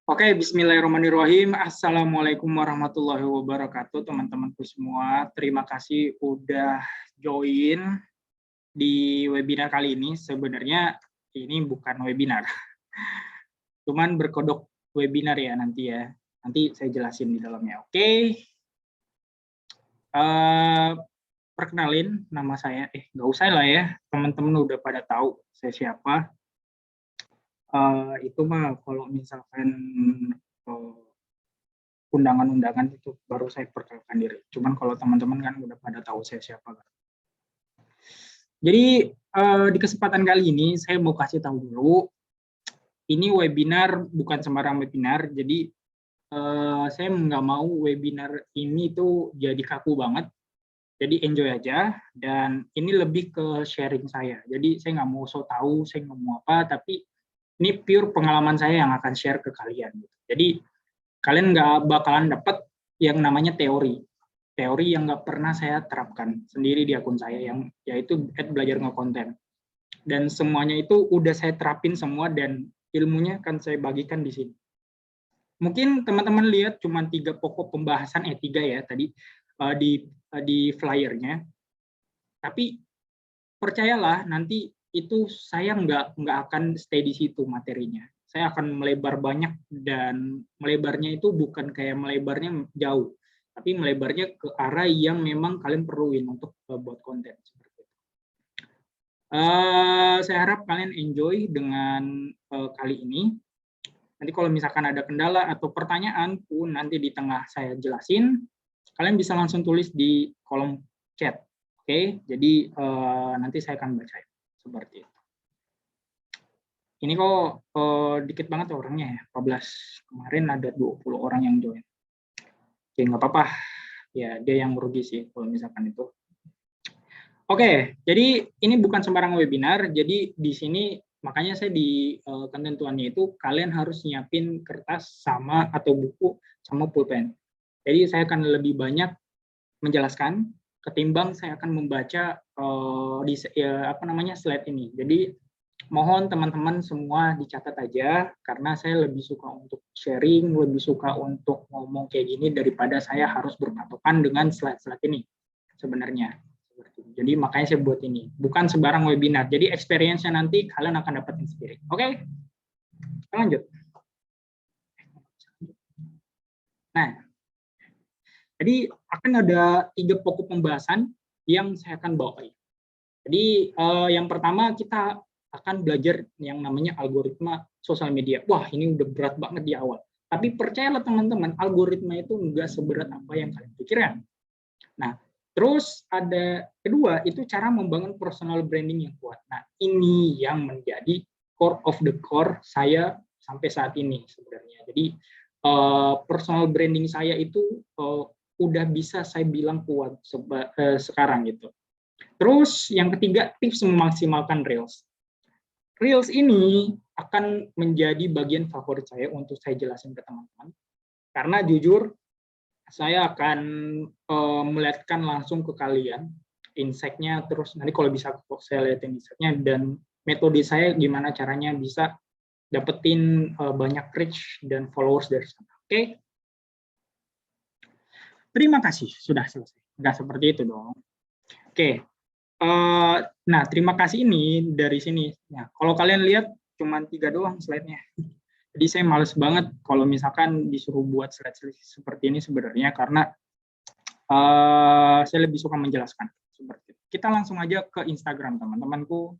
Oke, bismillahirrahmanirrahim. Assalamualaikum warahmatullahi wabarakatuh, teman-temanku semua. Terima kasih udah join di webinar kali ini. Sebenarnya ini bukan webinar, cuman berkodok webinar ya nanti ya. Nanti saya jelasin di dalamnya. Oke. Perkenalin, nama saya. Nggak usah lah ya, teman-teman udah pada tahu saya siapa. Itu mah kalau misalkan undangan-undangan itu baru saya perkenalkan diri. Cuman kalau teman-teman kan udah pada tahu saya siapa kan. Jadi di kesempatan kali ini saya mau kasih tahu dulu, ini webinar bukan sembarang webinar. Jadi saya nggak mau webinar ini tuh jadi kaku banget. Jadi enjoy aja, dan ini lebih ke sharing saya. Jadi saya nggak mau so tahu, saya nggak mau apa, tapi ini pure pengalaman saya yang akan share ke kalian. Jadi kalian nggak bakalan dapat yang namanya teori yang nggak pernah saya terapkan sendiri di akun saya, yang yaitu @belajar_ngekonten. Dan semuanya itu udah saya terapin semua, dan ilmunya akan saya bagikan di sini. Mungkin teman-teman lihat cuma 3 pokok pembahasan, 3 ya tadi di flyernya, tapi percayalah nanti itu saya nggak akan stay di situ materinya. Saya akan melebar banyak, dan melebarnya itu bukan kayak melebarnya jauh, tapi melebarnya ke arah yang memang kalian perluin untuk buat konten. Saya harap kalian enjoy dengan kali ini. Nanti kalau misalkan ada kendala atau pertanyaan pun nanti di tengah saya jelasin, kalian bisa langsung tulis di kolom chat. Oke, jadi nanti saya akan baca seperti itu. Ini kok dikit banget orangnya ya, 14. Kemarin ada 20 orang yang join. Oke, nggak apa-apa. Ya, dia yang merugi sih kalau misalkan itu. Oke, jadi ini bukan sembarang webinar. Jadi di sini makanya saya di ketentuannya itu kalian harus nyiapin kertas sama atau buku sama pulpen. Jadi saya akan lebih banyak menjelaskan ketimbang saya akan membaca slide ini. Jadi mohon teman-teman semua dicatat aja, karena saya lebih suka untuk sharing, lebih suka untuk ngomong kayak gini daripada saya harus berpatokan dengan slide-slide ini sebenarnya. Jadi makanya saya buat ini, bukan sembarang webinar. Jadi experience-nya nanti kalian akan dapetin sendiri. Oke? Kita lanjut. Nah, jadi akan ada 3 pokok pembahasan yang saya akan bawain. Jadi yang pertama kita akan belajar yang namanya algoritma sosial media. Wah, ini udah berat banget di awal. Tapi percayalah teman-teman, algoritma itu enggak seberat apa yang kalian pikirkan. Nah, terus ada kedua, itu cara membangun personal branding yang kuat. Nah, ini yang menjadi core of the core saya sampai saat ini sebenarnya. Jadi personal branding saya itu udah bisa saya bilang kuat sekarang gitu. Terus yang ketiga, tips memaksimalkan Reels. Reels ini akan menjadi bagian favorit saya untuk saya jelasin ke teman-teman. Karena jujur, saya akan melihatkan langsung ke kalian insight-nya, terus nanti kalau bisa saya lihatin insight-nya, dan metode saya gimana caranya bisa dapetin banyak reach dan followers dari sana. Oke? Terima kasih, sudah selesai. Nggak seperti itu dong. Oke. Nah, terima kasih ini dari sini. Nah, kalau kalian lihat cuma 3 doang slide-nya. Jadi saya males banget kalau misalkan disuruh buat slide seperti ini sebenarnya, karena saya lebih suka menjelaskan seperti itu. Kita langsung aja ke Instagram, teman-temanku.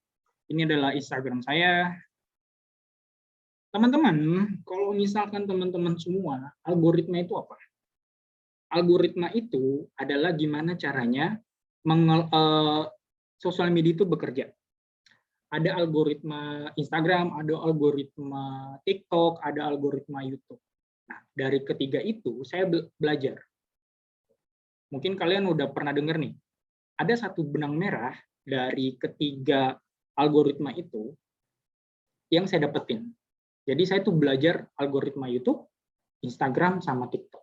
Ini adalah Instagram saya. Teman-teman, kalau misalkan teman-teman semua, algoritma itu apa? Algoritma itu adalah gimana caranya sosial media itu bekerja. Ada algoritma Instagram, ada algoritma TikTok, ada algoritma YouTube. Nah, dari ketiga itu saya belajar. Mungkin kalian udah pernah dengar nih, ada satu benang merah dari ketiga algoritma itu yang saya dapetin. Jadi saya tuh belajar algoritma YouTube, Instagram, sama TikTok.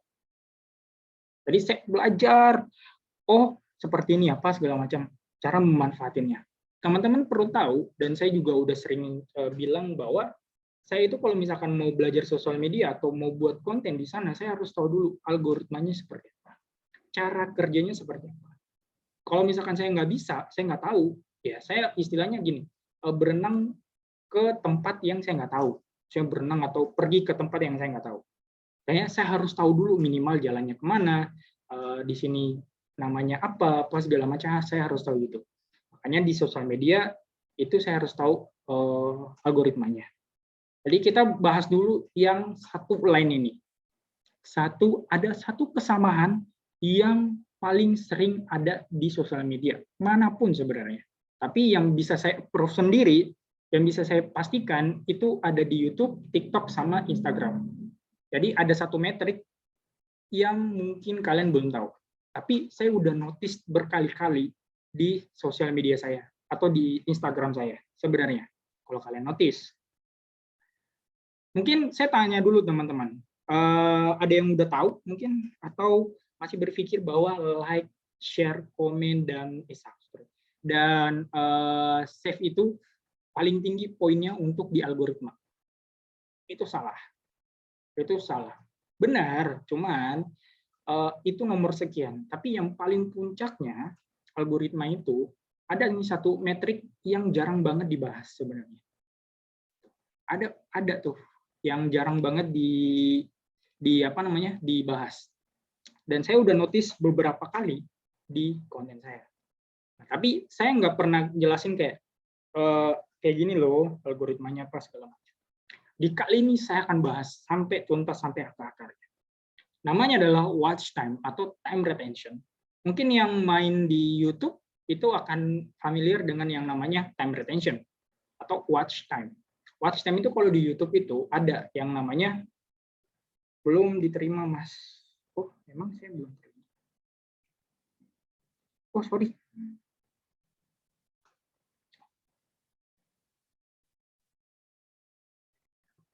Jadi saya belajar, oh seperti ini apa segala macam, cara memanfaatinnya. Teman-teman perlu tahu, dan saya juga udah sering bilang bahwa saya itu kalau misalkan mau belajar sosial media atau mau buat konten di sana, saya harus tahu dulu algoritmanya seperti apa, cara kerjanya seperti apa. Kalau misalkan saya nggak bisa, saya nggak tahu, ya saya istilahnya gini, berenang ke tempat yang saya nggak tahu. Saya berenang atau pergi ke tempat yang saya nggak tahu. Kayaknya saya harus tahu dulu minimal jalannya kemana, di sini namanya apa segala macam, saya harus tahu itu. Makanya di sosial media itu saya harus tahu algoritmanya. Jadi kita bahas dulu yang satu line ini. Ada satu kesamaan yang paling sering ada di sosial media, manapun sebenarnya. Tapi yang bisa saya proof sendiri, yang bisa saya pastikan itu ada di YouTube, TikTok, sama Instagram. Jadi ada satu metrik yang mungkin kalian belum tahu. Tapi saya udah notice berkali-kali di sosial media saya atau di Instagram saya sebenarnya. Kalau kalian notice. Mungkin saya tanya dulu teman-teman, ada yang udah tahu mungkin atau masih berpikir bahwa like, share, komen, dan subscribe dan save itu paling tinggi poinnya untuk di algoritma. Itu salah. Itu salah. Benar, cuman itu nomor sekian. Tapi yang paling puncaknya algoritma itu ada nih satu metrik yang jarang banget dibahas sebenarnya. Ada tuh yang jarang banget dibahas. Dan saya udah notice beberapa kali di konten saya. Nah, tapi saya nggak pernah jelasin kayak gini loh algoritmanya apa segala macam. Di kali ini saya akan bahas sampai tuntas sampai akar-akarnya. Namanya adalah watch time atau time retention. Mungkin yang main di YouTube itu akan familiar dengan yang namanya time retention atau watch time. Watch time itu kalau di YouTube itu ada yang namanya belum diterima, Mas. Oh, memang saya belum terima. Oh, sorry.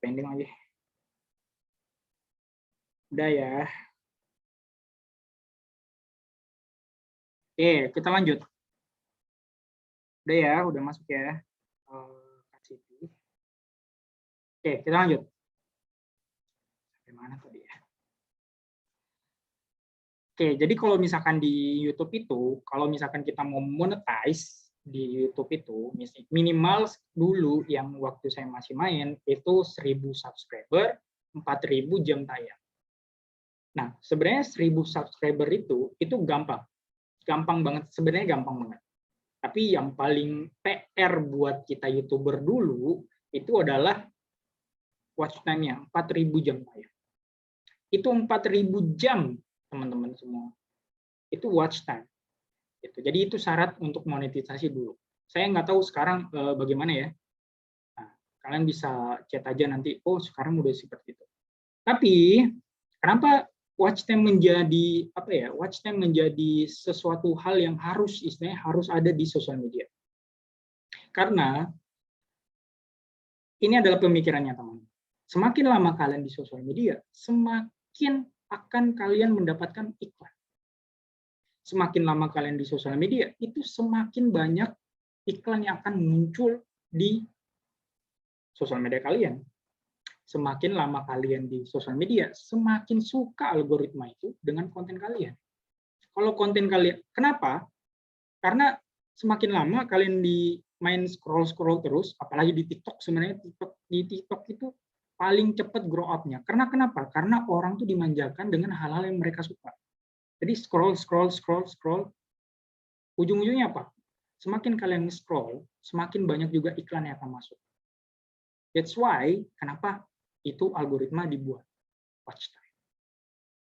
Pending aja. Udah ya. Oke, kita lanjut. Udah ya, udah masuk ya. Oke, kita lanjut. Sampai mana tadi ya? Oke, jadi kalau misalkan di YouTube itu, kalau misalkan kita mau monetize di YouTube itu, minimal dulu yang waktu saya masih main, itu 1000 subscriber, 4000 jam tayang. Nah, sebenarnya 1000 subscriber itu gampang. Gampang banget, sebenarnya gampang banget. Tapi yang paling PR buat kita YouTuber dulu, itu adalah watch time-nya, 4000 jam tayang. Itu 4000 jam, teman-teman semua. Itu watch time. Jadi itu syarat untuk monetisasi dulu. Saya nggak tahu sekarang bagaimana ya. Nah, kalian bisa chat aja nanti, oh sekarang udah seperti itu. Tapi, kenapa watch time menjadi watch time menjadi sesuatu hal yang harus ada di sosial media? Karena ini adalah pemikirannya teman. Semakin lama kalian di sosial media, semakin akan kalian mendapatkan iklan. Semakin lama kalian di sosial media, itu semakin banyak iklan yang akan muncul di sosial media kalian. Semakin lama kalian di sosial media, semakin suka algoritma itu dengan konten kalian. Kalau konten kalian, kenapa? Karena semakin lama kalian main scroll terus, apalagi di TikTok, sebenarnya di TikTok itu paling cepat grow up-nya. Karena kenapa? Karena orang tuh dimanjakan dengan hal-hal yang mereka suka. Jadi scroll, ujung-ujungnya apa? Semakin kalian scroll, semakin banyak juga iklan yang akan masuk. That's why, kenapa itu algoritma dibuat watch time.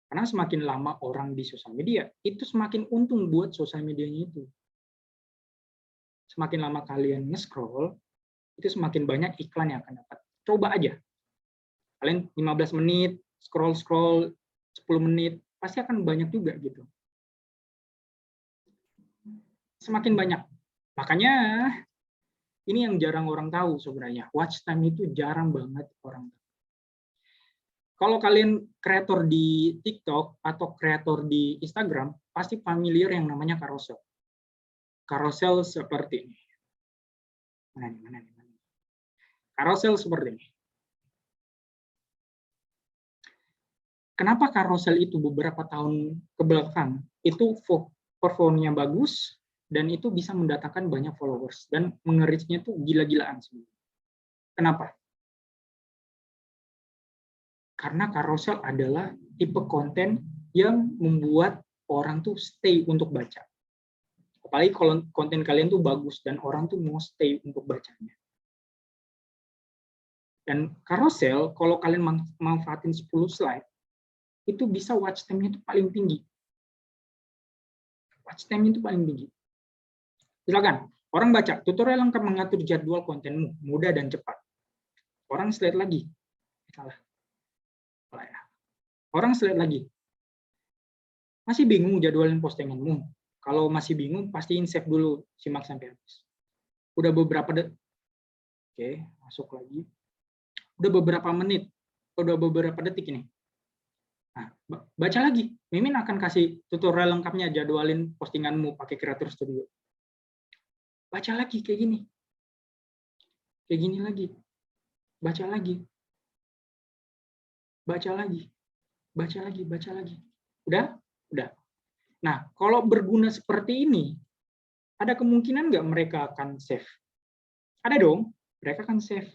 Karena semakin lama orang di sosial media, itu semakin untung buat sosial medianya itu. Semakin lama kalian nge-scroll, itu semakin banyak iklan yang akan dapat. Coba aja. Kalian 15 menit, scroll 10 menit, pasti akan banyak juga gitu. Semakin banyak. Makanya ini yang jarang orang tahu sebenarnya. Watch time itu jarang banget orang tahu. Kalau kalian kreator di TikTok atau kreator di Instagram, pasti familiar yang namanya carousel. Carousel seperti ini. Mana nih? Carousel seperti ini. kenapa carousel itu beberapa tahun ke belakang itu performanya bagus dan itu bisa mendatangkan banyak followers dan mengereachnya tuh gila-gilaan sebenarnya. Kenapa? Karena carousel adalah tipe konten yang membuat orang tuh stay untuk baca. Apalagi kalau konten kalian tuh bagus dan orang tuh mau stay untuk bacanya. Dan carousel, kalau kalian manfaatin 10 slide, itu bisa watch time-nya itu paling tinggi. Watch time-nya itu paling tinggi. Silakan, orang baca, tutorial lengkap mengatur jadwal kontenmu, mudah dan cepat. Orang slide lagi. Salah. Orang slide lagi. Masih bingung jadwalin postinganmu? Kalau masih bingung, pastiin save dulu, simak sampai habis. Udah beberapa detik. Oke, masuk lagi. Udah beberapa menit, udah beberapa detik ini. Nah, baca lagi. Mimin akan kasih tutorial lengkapnya, jadwalin postinganmu pakai Creator Studio. Baca lagi kayak gini. Kayak gini lagi. Baca lagi. Baca lagi. Baca lagi, baca lagi. Udah? Udah. Nah, kalau berguna seperti ini, ada kemungkinan nggak mereka akan save? Ada dong, mereka akan save.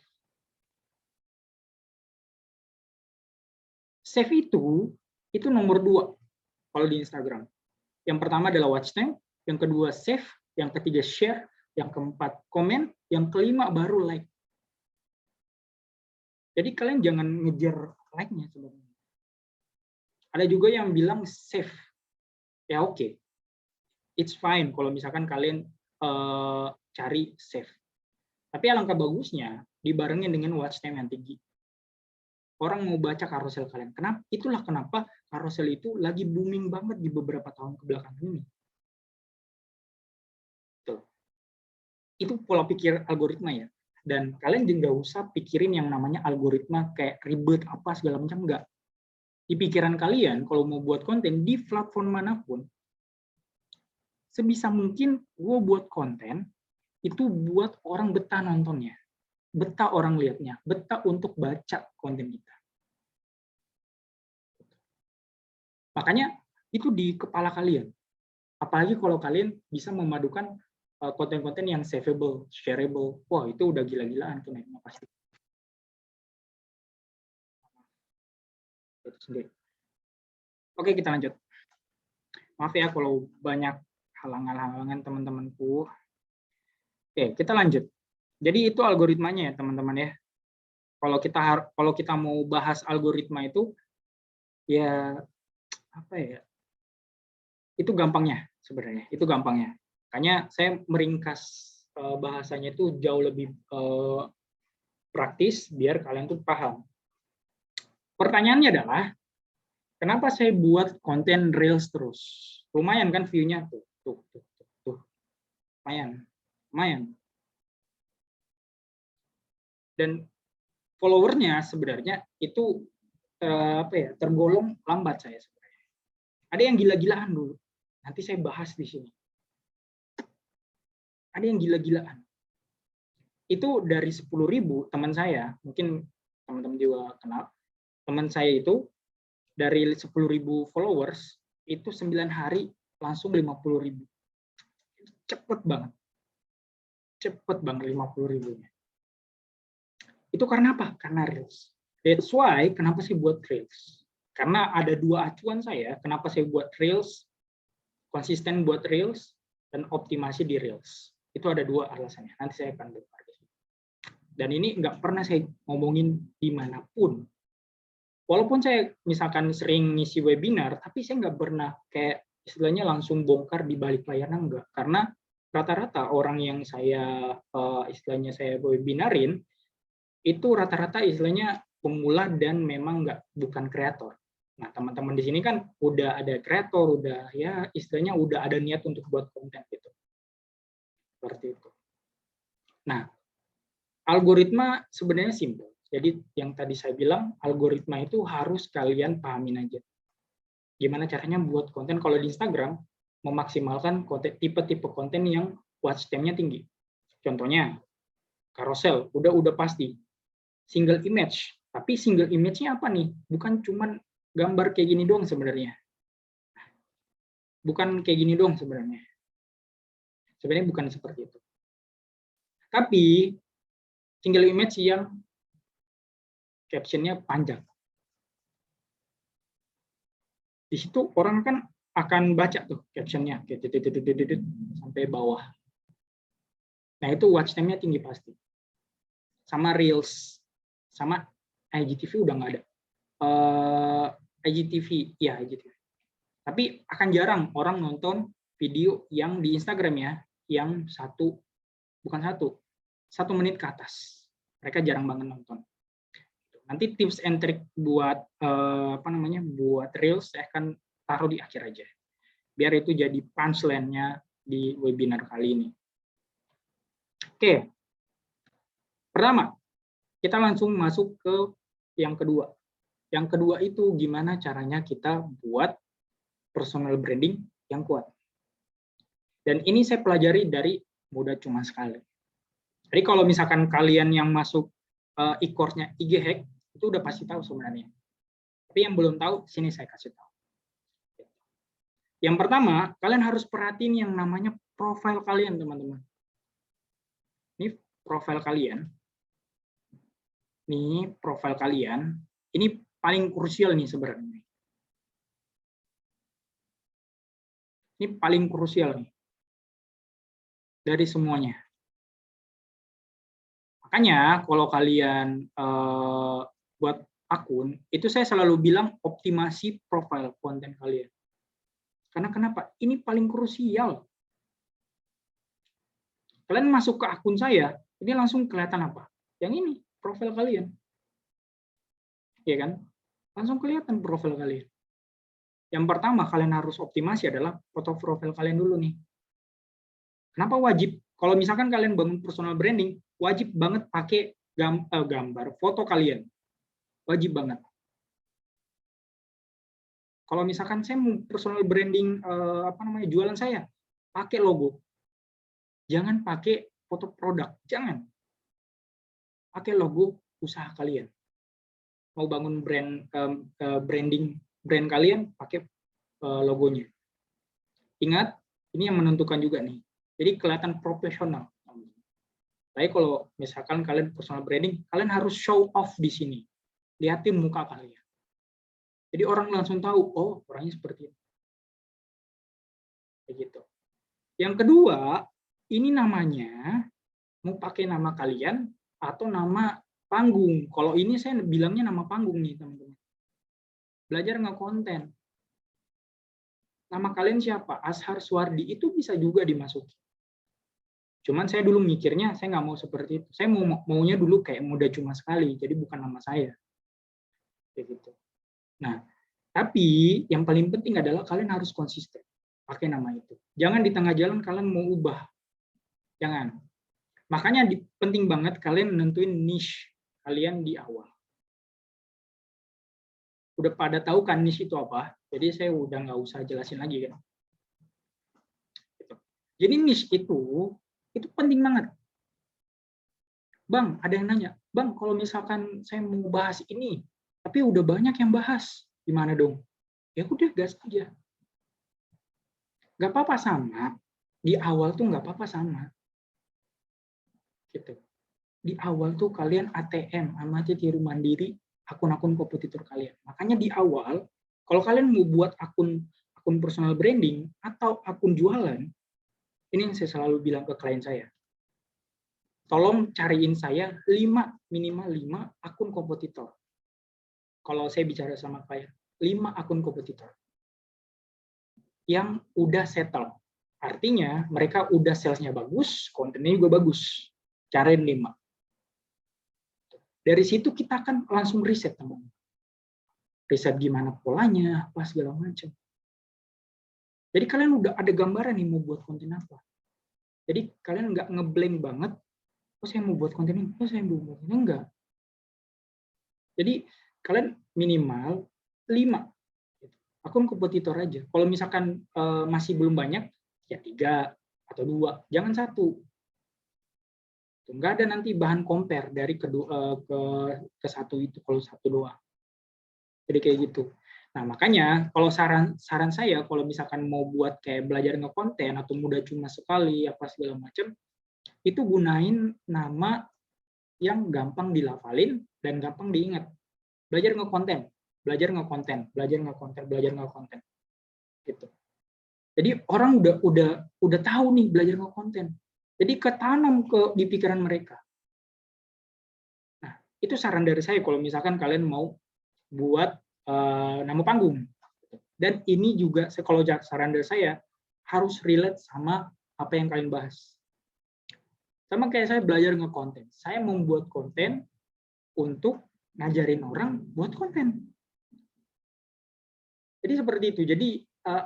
Save itu nomor 2 kalau di Instagram. Yang pertama adalah watch time, yang kedua save, yang ketiga share, yang keempat komen, yang kelima baru like. Jadi kalian jangan ngejar like-nya sebenarnya. Ada juga yang bilang save. Ya oke. It's fine kalau misalkan kalian cari save. Tapi alangkah bagusnya dibarengin dengan watch time yang tinggi. Orang mau baca carousel kalian. Itulah kenapa carousel itu lagi booming banget di beberapa tahun kebelakang ini. Tuh. Itu pola pikir algoritma ya. Dan kalian juga nggak usah pikirin yang namanya algoritma kayak ribet apa segala macam, enggak. Di pikiran kalian kalau mau buat konten di platform manapun, sebisa mungkin gue buat konten itu buat orang betah nontonnya, betah orang lihatnya, betah untuk baca konten kita. Makanya itu di kepala kalian. Apalagi kalau kalian bisa memadukan konten-konten yang saveable, shareable. Wah, itu udah gila-gilaan tuh naiknya pasti. Oke, kita lanjut. Maaf ya kalau banyak halangan-halangan teman-temanku. Oke, kita lanjut. Jadi itu algoritmanya ya, teman-teman ya. Kalau kita mau bahas algoritma itu ya apa ya? Itu gampangnya sebenarnya. Itu gampangnya. Makanya saya meringkas bahasanya itu jauh lebih praktis biar kalian tuh paham. Pertanyaannya adalah kenapa saya buat konten Reels terus? Lumayan kan view-nya tuh. Lumayan. Dan followernya sebenarnya itu tergolong lambat saya sebenarnya. Ada yang gila-gilaan dulu. Nanti saya bahas di sini. Ada yang gila-gilaan. Itu dari 10.000 teman saya, mungkin teman-teman juga kenal. Teman saya itu dari 10.000 followers itu 9 hari langsung 50.000. Cepet banget 50.000-nya. Itu karena apa? Karena Reels. That's why kenapa sih buat Reels? Karena ada 2 acuan saya kenapa saya buat Reels, konsisten buat Reels, dan optimasi di Reels. Itu ada 2 alasannya. Nanti saya akan bahas. Dan ini nggak pernah saya ngomongin dimanapun. Walaupun saya misalkan sering ngisi webinar, tapi saya nggak pernah kayak istilahnya langsung bongkar di balik layarnya, enggak. Karena rata-rata orang yang saya istilahnya saya webinarin, itu rata-rata istilahnya pemula dan memang bukan kreator. Nah, teman-teman di sini kan udah ada kreator, udah ya istilahnya udah ada niat untuk buat konten gitu. Seperti itu. Nah, algoritma sebenarnya simpel. Jadi yang tadi saya bilang, algoritma itu harus kalian pahamin aja. Gimana caranya buat konten kalau di Instagram, memaksimalkan konten tipe-tipe konten yang watch time-nya tinggi. Contohnya, carousel, udah pasti. Single image, tapi single image-nya apa nih? Bukan cuman gambar kayak gini doang sebenarnya. Bukan kayak gini doang sebenarnya. Sebenarnya bukan seperti itu. Tapi single image yang captionnya panjang. Di situ orang kan akan baca tuh captionnya sampai bawah. Nah itu watch time-nya tinggi pasti. Sama Reels, sama IGTV udah nggak ada. IGTV, ya IGTV. Tapi akan jarang orang nonton video yang di Instagram ya, yang bukan satu menit ke atas. Mereka jarang banget nonton. Nanti tips and trick buat buat Reels saya akan taruh di akhir aja. Biar itu jadi punchline-nya di webinar kali ini. Oke. Pertama, kita langsung masuk ke yang kedua. Yang kedua itu gimana caranya kita buat personal branding yang kuat. Dan ini saya pelajari dari Mudah Cuma Sekali. Jadi kalau misalkan kalian yang masuk e-course-nya IG Hack, itu udah pasti tahu sebenarnya. Tapi yang belum tahu, sini saya kasih tahu. Yang pertama, kalian harus perhatiin yang namanya profil kalian, teman-teman. Ini profil kalian. Nih, profil kalian. Ini paling krusial nih sebenarnya. Ini paling krusial nih. Dari semuanya. Makanya kalau kalian buat akun, itu saya selalu bilang optimasi profil konten kalian. Karena kenapa? Ini paling krusial. Kalian masuk ke akun saya, ini langsung kelihatan apa? Yang ini, profil kalian. Iya kan? Langsung kelihatan profil kalian. Yang pertama kalian harus optimasi adalah foto profil kalian dulu nih. Kenapa wajib? Kalau misalkan kalian bangun personal branding, wajib banget pakai gambar foto kalian. Wajib banget. Kalau misalkan saya mau personal branding jualan saya, pakai logo. Jangan pakai foto produk, jangan. Pakai logo usaha kalian. Mau bangun branding brand kalian, pakai logonya. Ingat, ini yang menentukan juga nih. Jadi kelihatan profesional. Tapi kalau misalkan kalian personal branding, kalian harus show off di sini. Lihatin muka kalian. Jadi orang langsung tahu, oh orangnya seperti itu. Begitu. Yang kedua, ini namanya mau pakai nama kalian atau nama panggung. Kalau ini saya bilangnya nama panggung nih, teman-teman. Belajar nge-konten. Nama kalian siapa? Ashar Suwardi, itu bisa juga dimasuki. Cuman saya dulu mikirnya, saya nggak mau seperti itu. Saya maunya dulu kayak Mudah Cuma Sekali, jadi bukan nama saya. Kayak gitu. Nah, tapi yang paling penting adalah kalian harus konsisten pakai nama itu. Jangan di tengah jalan kalian mau ubah. Jangan. Makanya penting banget kalian nentuin niche kalian di awal. Udah pada tahu kan niche itu apa? Jadi saya udah nggak usah jelasin lagi kan. Jadi niche itu penting banget. Bang, ada yang nanya, Bang, kalau misalkan saya mau bahas ini, tapi udah banyak yang bahas, gimana dong? Ya udah, gas aja. Gak apa-apa sama. Di awal tuh gak apa-apa sama. Gitu. Di awal tuh kalian ATM, amati tiru mandiri, akun-akun kompetitor kalian. Makanya di awal, kalau kalian mau buat akun personal branding atau akun jualan, ini yang saya selalu bilang ke klien saya. Tolong cariin saya minimal 5 akun kompetitor. Kalau saya bicara sama klien, 5 akun kompetitor yang udah settle. Artinya mereka udah salesnya bagus, kontennya juga bagus. Cariin 5. Dari situ kita akan langsung riset, teman-teman. Riset gimana polanya, apa segala macam. Jadi kalian udah ada gambaran nih mau buat konten apa. Jadi kalian nggak ngeblank banget, oh saya mau buat konten ini, oh saya mau buat konten ini, enggak. Jadi kalian minimal 5 akun kompetitor aja. Kalau misalkan masih belum banyak, ya 3 atau 2, jangan 1. Nggak ada nanti bahan compare dari kedua ke 1 itu, kalau 1 doang. Jadi kayak gitu. Nah, makanya kalau saran saya kalau misalkan mau buat kayak belajar ngekonten atau mudah cuma sekali apa segala macam, itu gunain nama yang gampang dilafalin dan gampang diingat. Belajar ngekonten, belajar ngekonten, belajar ngekonten, belajar ngekonten. Gitu. Jadi orang udah tahu nih belajar ngekonten. Jadi ketanam di pikiran mereka. Nah, itu saran dari saya kalau misalkan kalian mau buat nama panggung. Dan ini juga kalau saran dari saya harus relate sama apa yang kalian bahas. Sama kayak saya belajar ngekonten. Saya membuat konten untuk ngajarin orang buat konten. Jadi seperti itu. Jadi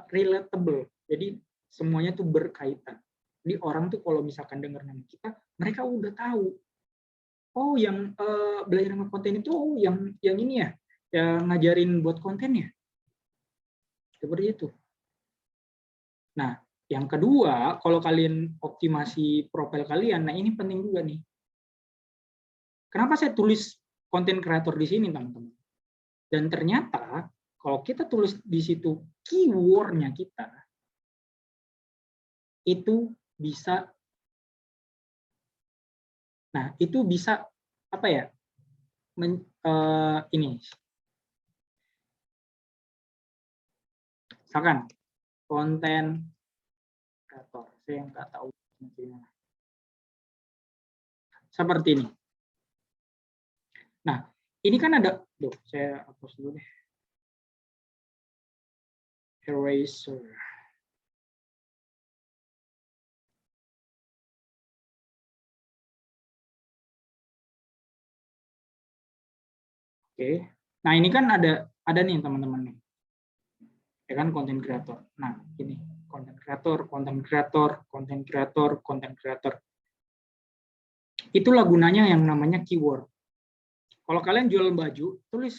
relatable. Jadi semuanya tuh berkaitan. Jadi orang tuh kalau misalkan dengar nama kita, mereka udah tahu. Oh, yang belajar ngekonten itu yang ini ya, yang ngajarin buat konten ya. Seperti itu. Nah, yang kedua, kalau kalian optimasi profil kalian, nah ini penting juga nih. Kenapa saya tulis konten kreator di sini, teman-teman? Dan ternyata, kalau kita tulis di situ keyword-nya kita, itu bisa, nah itu bisa apa ya? Ini, misalkan konten kreator, saya nggak tahu gimana. Seperti ini. Nah, ini kan ada, saya hapus dulu deh. Eraser. Oke. Nah, ini kan ada nih teman-teman nih. Ya kan konten kreator. Nah, ini konten kreator, konten kreator, konten kreator, konten kreator. Itulah gunanya yang namanya keyword. Kalau kalian jual baju, tulis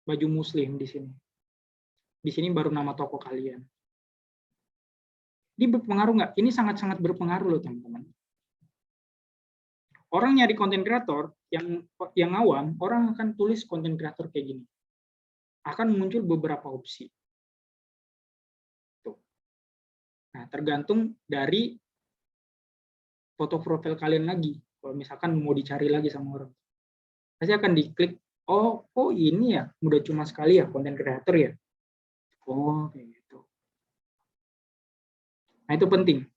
baju muslim di sini. Di sini baru nama toko kalian. Ini berpengaruh nggak? Ini sangat-sangat berpengaruh loh teman-teman. Orang nyari konten kreator yang awam, orang akan tulis konten kreator kayak gini. Akan muncul beberapa opsi. Tuh. Nah, tergantung dari foto profil kalian lagi. Kalau misalkan mau dicari lagi sama orang, pasti akan diklik. Oh ini ya, udah cuma sekali ya konten kreator ya. Oh kayak gitu. Nah itu penting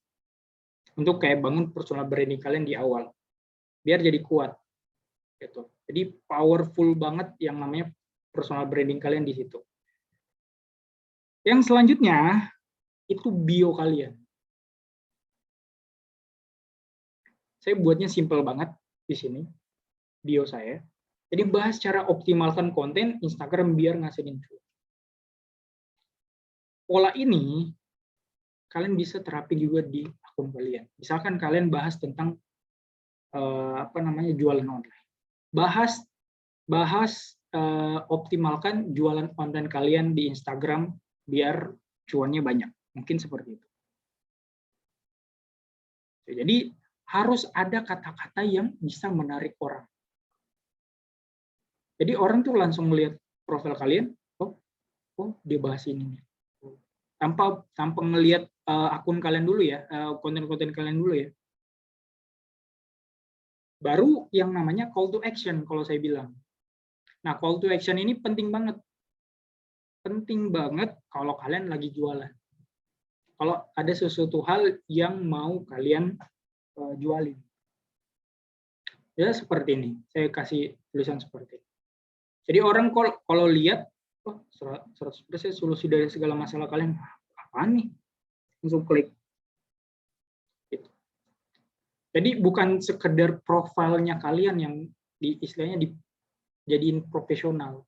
untuk kayak bangun personal branding kalian di awal, biar jadi kuat. Gitu. Jadi powerful banget yang namanya personal branding kalian di situ. Yang selanjutnya itu bio kalian. Saya buatnya simple banget di sini bio saya. Jadi bahas cara optimalkan konten Instagram biar ngasihin cuan. Pola ini kalian bisa terapin juga di akun kalian. Misalkan kalian bahas tentang jualan online. Bahas optimalkan jualan online kalian di Instagram biar cuannya banyak. Mungkin seperti itu. Jadi harus ada kata-kata yang bisa menarik orang. Jadi orang tuh langsung melihat profil kalian, oh dia bahas ini. Tanpa ngelihat akun kalian dulu ya, konten-konten kalian dulu ya. Baru yang namanya call to action kalau saya bilang. Nah, call to action ini penting banget. Penting banget kalau kalian lagi jualan. Kalau ada sesuatu hal yang mau kalian jualin. Ya seperti ini. Saya kasih tulisan seperti ini. Jadi orang kalau lihat, 100% solusi dari segala masalah kalian, apaan nih? Langsung klik. Gitu. Jadi bukan sekedar profilnya kalian yang istilahnya dijadiin profesional.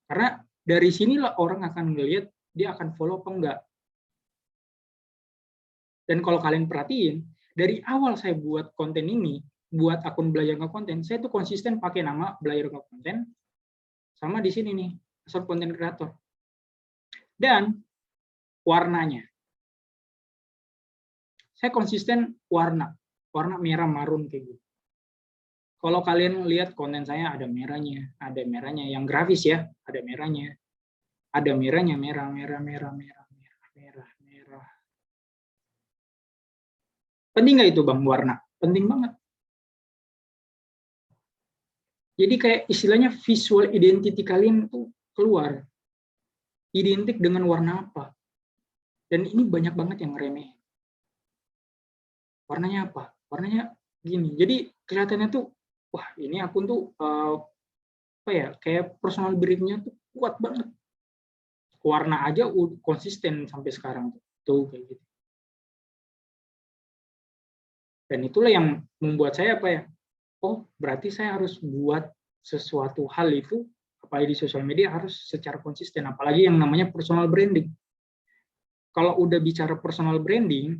Karena dari sinilah orang akan ngelihat dia akan follow apa enggak. Dan kalau kalian perhatiin, dari awal saya buat konten ini, buat akun belajar ngekonten, saya tuh konsisten pakai nama belajar ngekonten, sama di sini nih, asal konten kreator. Dan warnanya. Saya konsisten warna merah marun kayak gitu. Kalau kalian lihat konten saya ada merahnya yang grafis ya, ada merahnya. Ada merahnya, merah, merah, merah, merah, merah, merah, merah. Penting nggak itu Bang warna? Penting banget. Jadi kayak istilahnya visual identity kalian tuh keluar. Identik dengan warna apa. Dan ini banyak banget yang remeh. Warnanya apa? Warnanya gini. Jadi kelihatannya tuh, wah ini akun tuh apa ya? Kayak personal brandnya tuh kuat banget. Warna aja konsisten sampai sekarang tuh kayak gitu. Dan itulah yang membuat saya apa ya? Oh, berarti saya harus buat sesuatu hal itu apalagi di sosial media harus secara konsisten, apalagi yang namanya personal branding. Kalau udah bicara personal branding,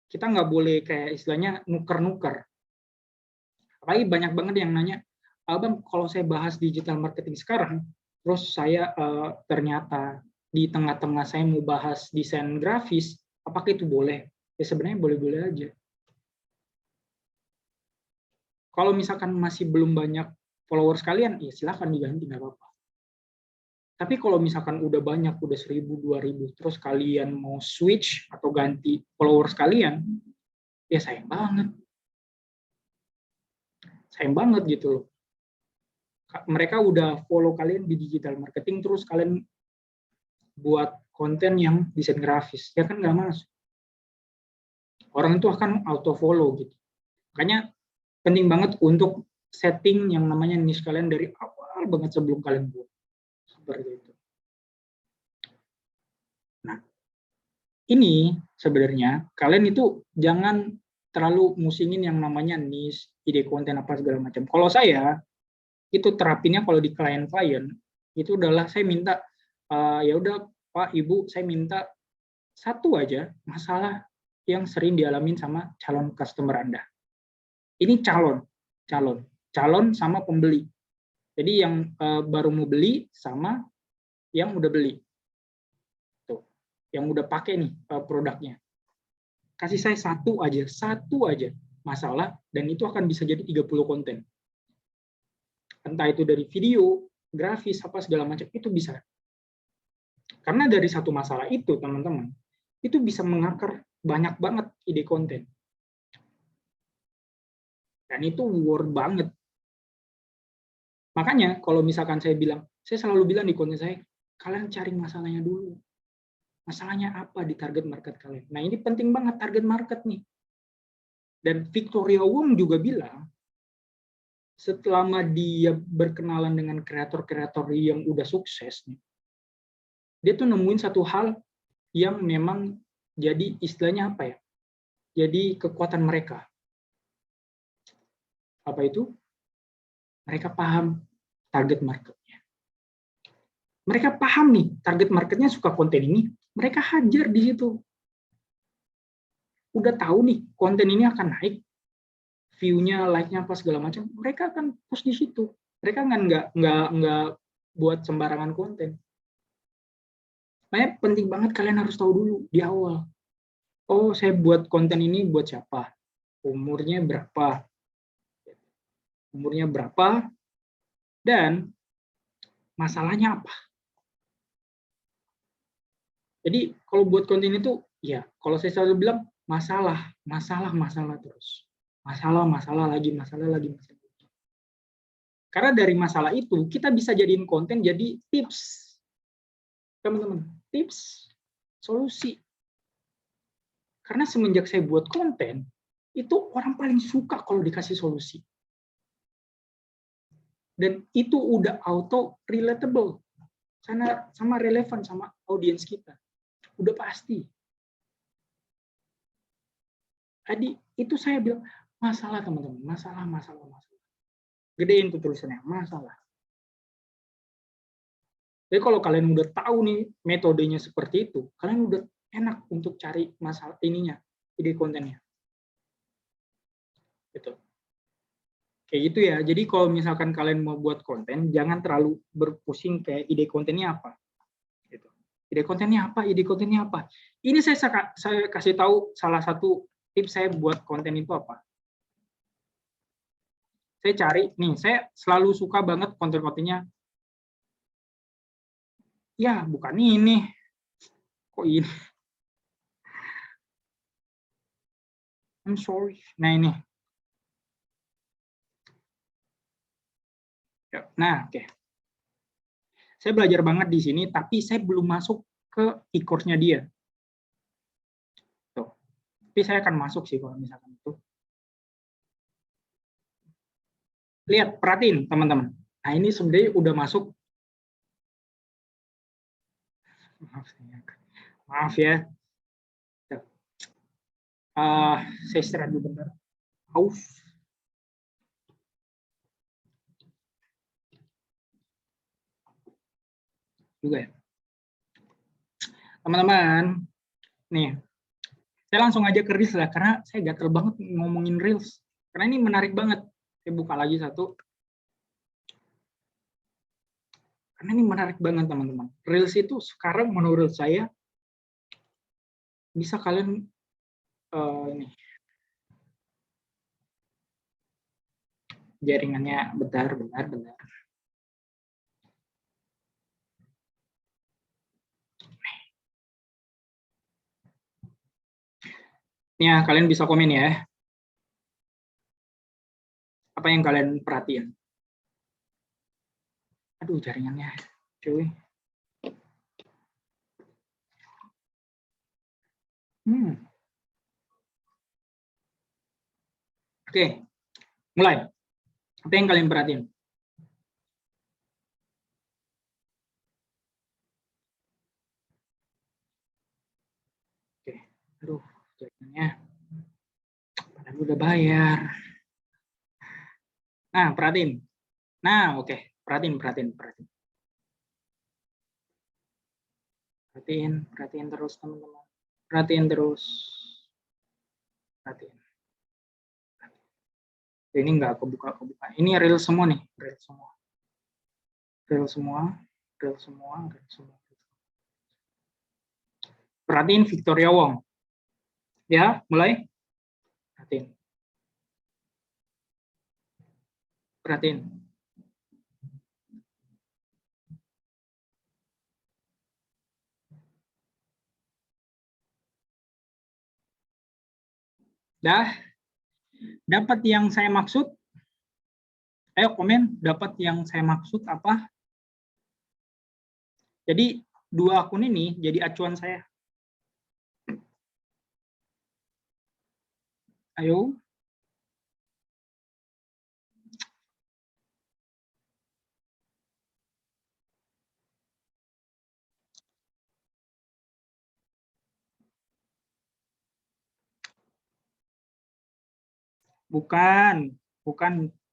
kita nggak boleh kayak istilahnya nuker-nuker. Apalagi banyak banget yang nanya, Abang, kalau saya bahas digital marketing sekarang, terus saya ternyata di tengah-tengah saya mau bahas desain grafis, apakah itu boleh? Ya sebenarnya boleh-boleh aja. Kalau misalkan masih belum banyak followers kalian, ya silahkan diganti, nggak apa-apa. Tapi kalau misalkan udah banyak, udah 1.000, 2.000, terus kalian mau switch atau ganti followers kalian, ya sayang banget. Sayang banget gitu loh. Mereka udah follow kalian di digital marketing, terus kalian buat konten yang desain grafis, ya kan nggak masuk. Orang itu akan auto follow gitu. Makanya penting banget untuk setting yang namanya niche kalian dari awal banget sebelum kalian buat. Seperti itu. Nah, ini sebenarnya kalian itu jangan terlalu musingin yang namanya niche, ide konten apa segala macam. Kalau saya itu terapinnya kalau di klien-klien itu adalah saya minta ya udah Pak Ibu saya minta satu aja masalah yang sering dialamin sama calon customer Anda. Ini calon sama pembeli. Jadi yang baru mau beli sama yang udah beli. Tuh, yang udah pakai nih produknya. Kasih saya satu aja masalah dan itu akan bisa jadi 30 konten. Entah itu dari video, grafis, apa segala macam, itu bisa. Karena dari satu masalah itu, teman-teman, itu bisa mengakar banyak banget ide konten. Dan itu worth banget. Makanya kalau misalkan saya selalu bilang di konten saya, kalian cari masalahnya dulu. Masalahnya apa di target market kalian? Nah ini penting banget target market nih. Dan Victoria Wong juga bilang, setelah dia berkenalan dengan kreator-kreator yang udah sukses, dia tuh nemuin satu hal yang memang jadi istilahnya apa ya? Jadi kekuatan mereka. Apa itu? Mereka paham target marketnya. Mereka paham nih target marketnya suka konten ini, mereka hajar di situ. Udah tahu nih konten ini akan naik, view-nya, like-nya apa segala macam, mereka akan post di situ. Mereka nggak buat sembarangan konten. Makanya penting banget kalian harus tahu dulu di awal. Oh, saya buat konten ini buat siapa? Umurnya berapa? Dan masalahnya apa? Jadi kalau buat konten itu, ya kalau saya selalu bilang masalah terus. Masalah lagi. Karena dari masalah itu kita bisa jadiin konten jadi tips. Teman-teman, tips, solusi. Karena semenjak saya buat konten, itu orang paling suka kalau dikasih solusi. Dan itu udah auto relatable. Sama relevan sama audiens kita. Udah pasti. Tadi itu saya bilang masalah teman-teman, masalah. Gedein tuh tulisannya, masalah. Jadi kalau kalian udah tahu nih metodenya seperti itu, kalian udah enak untuk cari masalah ininya, ide kontennya. Gitu. Kayak gitu ya. Jadi kalau misalkan kalian mau buat konten, jangan terlalu berpusing kayak ide kontennya apa. Gitu. Ide kontennya apa? Ini saya kasih tahu salah satu tips saya buat konten itu apa. Saya cari, nih saya selalu suka banget konten-kontennya Ya, bukan ini. Kok ini? I'm sorry. Nah, ini. Nah, oke. Saya belajar banget di sini, tapi saya belum masuk ke e-course-nya dia. Tuh. Tapi saya akan masuk sih kalau misalkan itu. Lihat, perhatiin teman-teman. Nah, ini sebenarnya udah masuk. Maaf ya. Saya istirahat dulu bentar. Aus. Juga ya. Teman-teman, nih, saya langsung aja ke Reels lah, karena saya gatel banget ngomongin Reels. Karena ini menarik banget. Saya buka lagi satu. Karena ini menarik banget, teman-teman. Reels itu sekarang menurut saya bisa kalian ini jaringannya bentar. Ya, kalian bisa komen ya. Apa yang kalian perhatiin? Aduh, jaringannya, cuy. Oke, mulai. Apa yang kalian perhatiin? Oke, aduh, jaringannya. Padahal udah bayar. Nah, perhatiin. Nah, oke. Perhatiin. Perhatiin terus, teman-teman. Perhatiin terus. Perhatiin. Ini nggak kebuka. Ini real semua nih. Real semua. Perhatiin Victoria Wong. Ya, mulai. Perhatiin. Dah, dapat yang saya maksud? Ayo komen, dapat yang saya maksud apa? Jadi, dua akun ini jadi acuan saya. Ayo. Bukan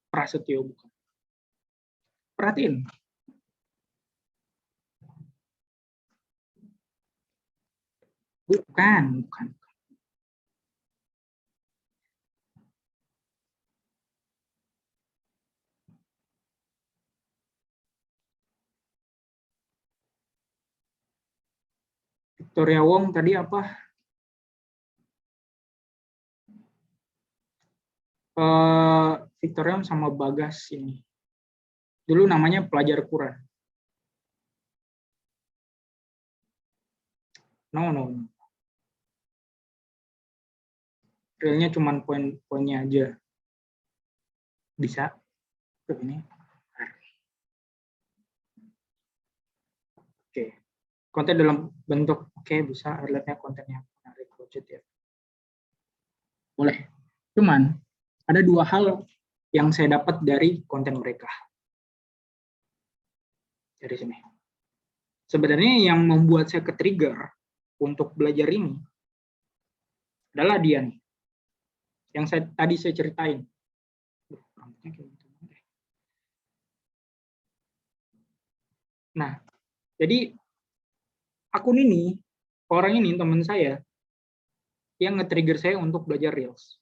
Prasetyo, bukan. Perhatiin. Bukan. Victoria Wong tadi apa? Victoria Wong sama Bagas ini. Dulu namanya pelajar Quran. No. Realnya cuma poin-poinnya aja. Bisa. Ini. Oke. Konten dalam bentuk bisa lihatnya kontennya menarik budget ya. Boleh. Cuman ada dua hal yang saya dapat dari konten mereka. Dari sini. Sebenarnya yang membuat saya ke-trigger untuk belajar ini adalah dia nih. Yang tadi saya ceritain. Nah, jadi akun ini, orang ini teman saya yang nge-trigger saya untuk belajar Reels.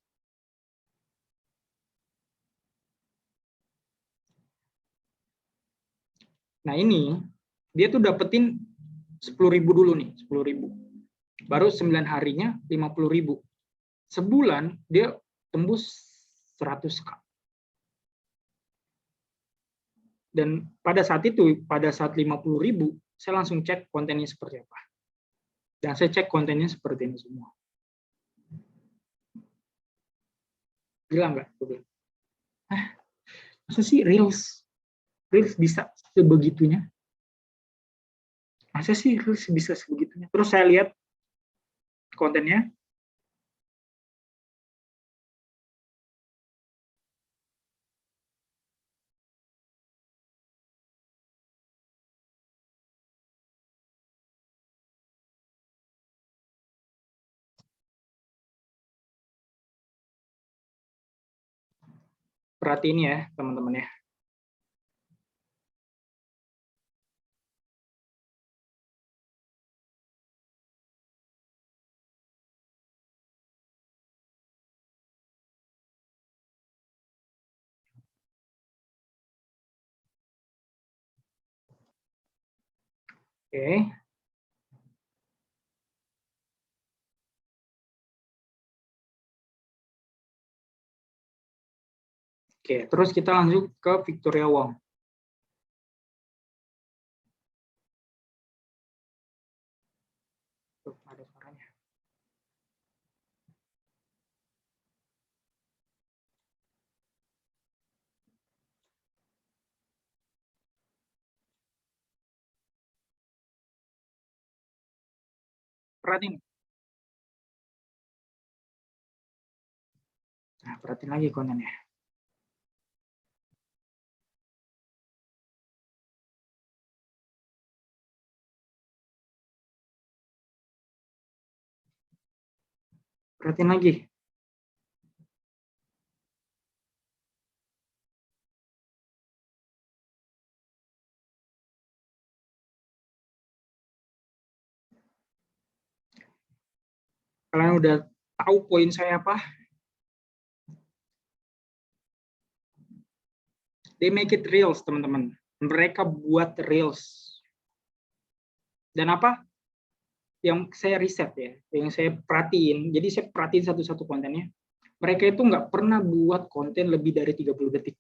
Nah, ini dia tuh dapetin 10.000 dulu nih, 10.000. Baru 9 harinya 50.000. Sebulan dia tembus 100.000. Dan pada saat itu, pada saat 50.000, saya langsung cek kontennya seperti apa. Dan saya cek kontennya seperti ini semua. Gila nggak? Masa sih Reels bisa sebegitunya? Masa sih Reels bisa sebegitunya? Terus saya lihat kontennya. Perhatiin ya, teman-teman ya. Oke. Oke, terus kita lanjut ke Victoria Wong. Tuh, ada suaranya. Perhatiin. Nah, perhatiin lagi kontennya. Perhatiin lagi. Kalian udah tahu poin saya apa? They make it reels, teman-teman. Mereka buat reels. Dan apa? Yang saya riset ya, yang saya perhatiin. Jadi saya perhatiin satu-satu kontennya. Mereka itu nggak pernah buat konten lebih dari 30 detik.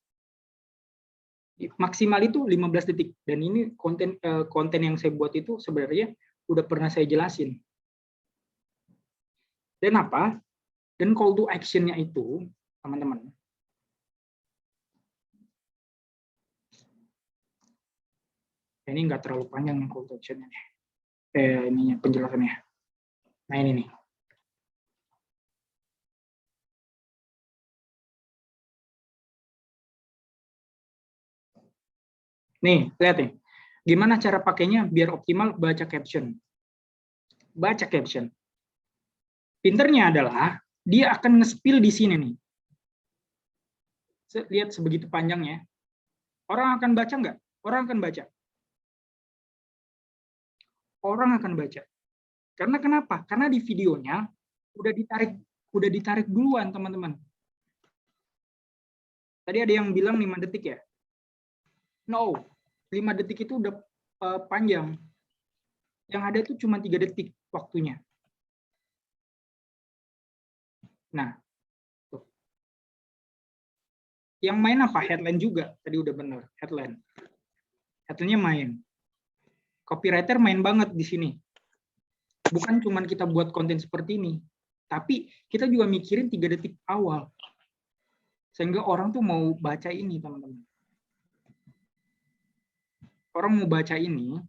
Maksimal itu 15 detik. Dan ini konten yang saya buat itu sebenarnya udah pernah saya jelasin. Dan apa? Dan call to action-nya itu, teman-teman. Ini nggak terlalu panjang nih call to action-nya. Ininya penjelasannya. Nah ini nih. Nih, lihat nih. Gimana cara pakainya biar optimal baca caption. Baca caption. Pinternya adalah dia akan nge-spill di sini nih. Lihat sebegitu panjangnya. Orang akan baca nggak? Orang akan baca. Orang akan baca. Karena kenapa? Karena di videonya udah ditarik duluan, teman-teman. Tadi ada yang bilang 5 detik ya? No, 5 detik itu udah panjang. Yang ada itu cuma 3 detik waktunya. Nah, tuh. Yang main apa? Headline juga. Tadi udah bener, headline. Headline-nya main. Copywriter main banget di sini. Bukan cuma kita buat konten seperti ini, tapi kita juga mikirin 3 detik awal. Sehingga orang tuh mau baca ini, teman-teman. Orang mau baca ini,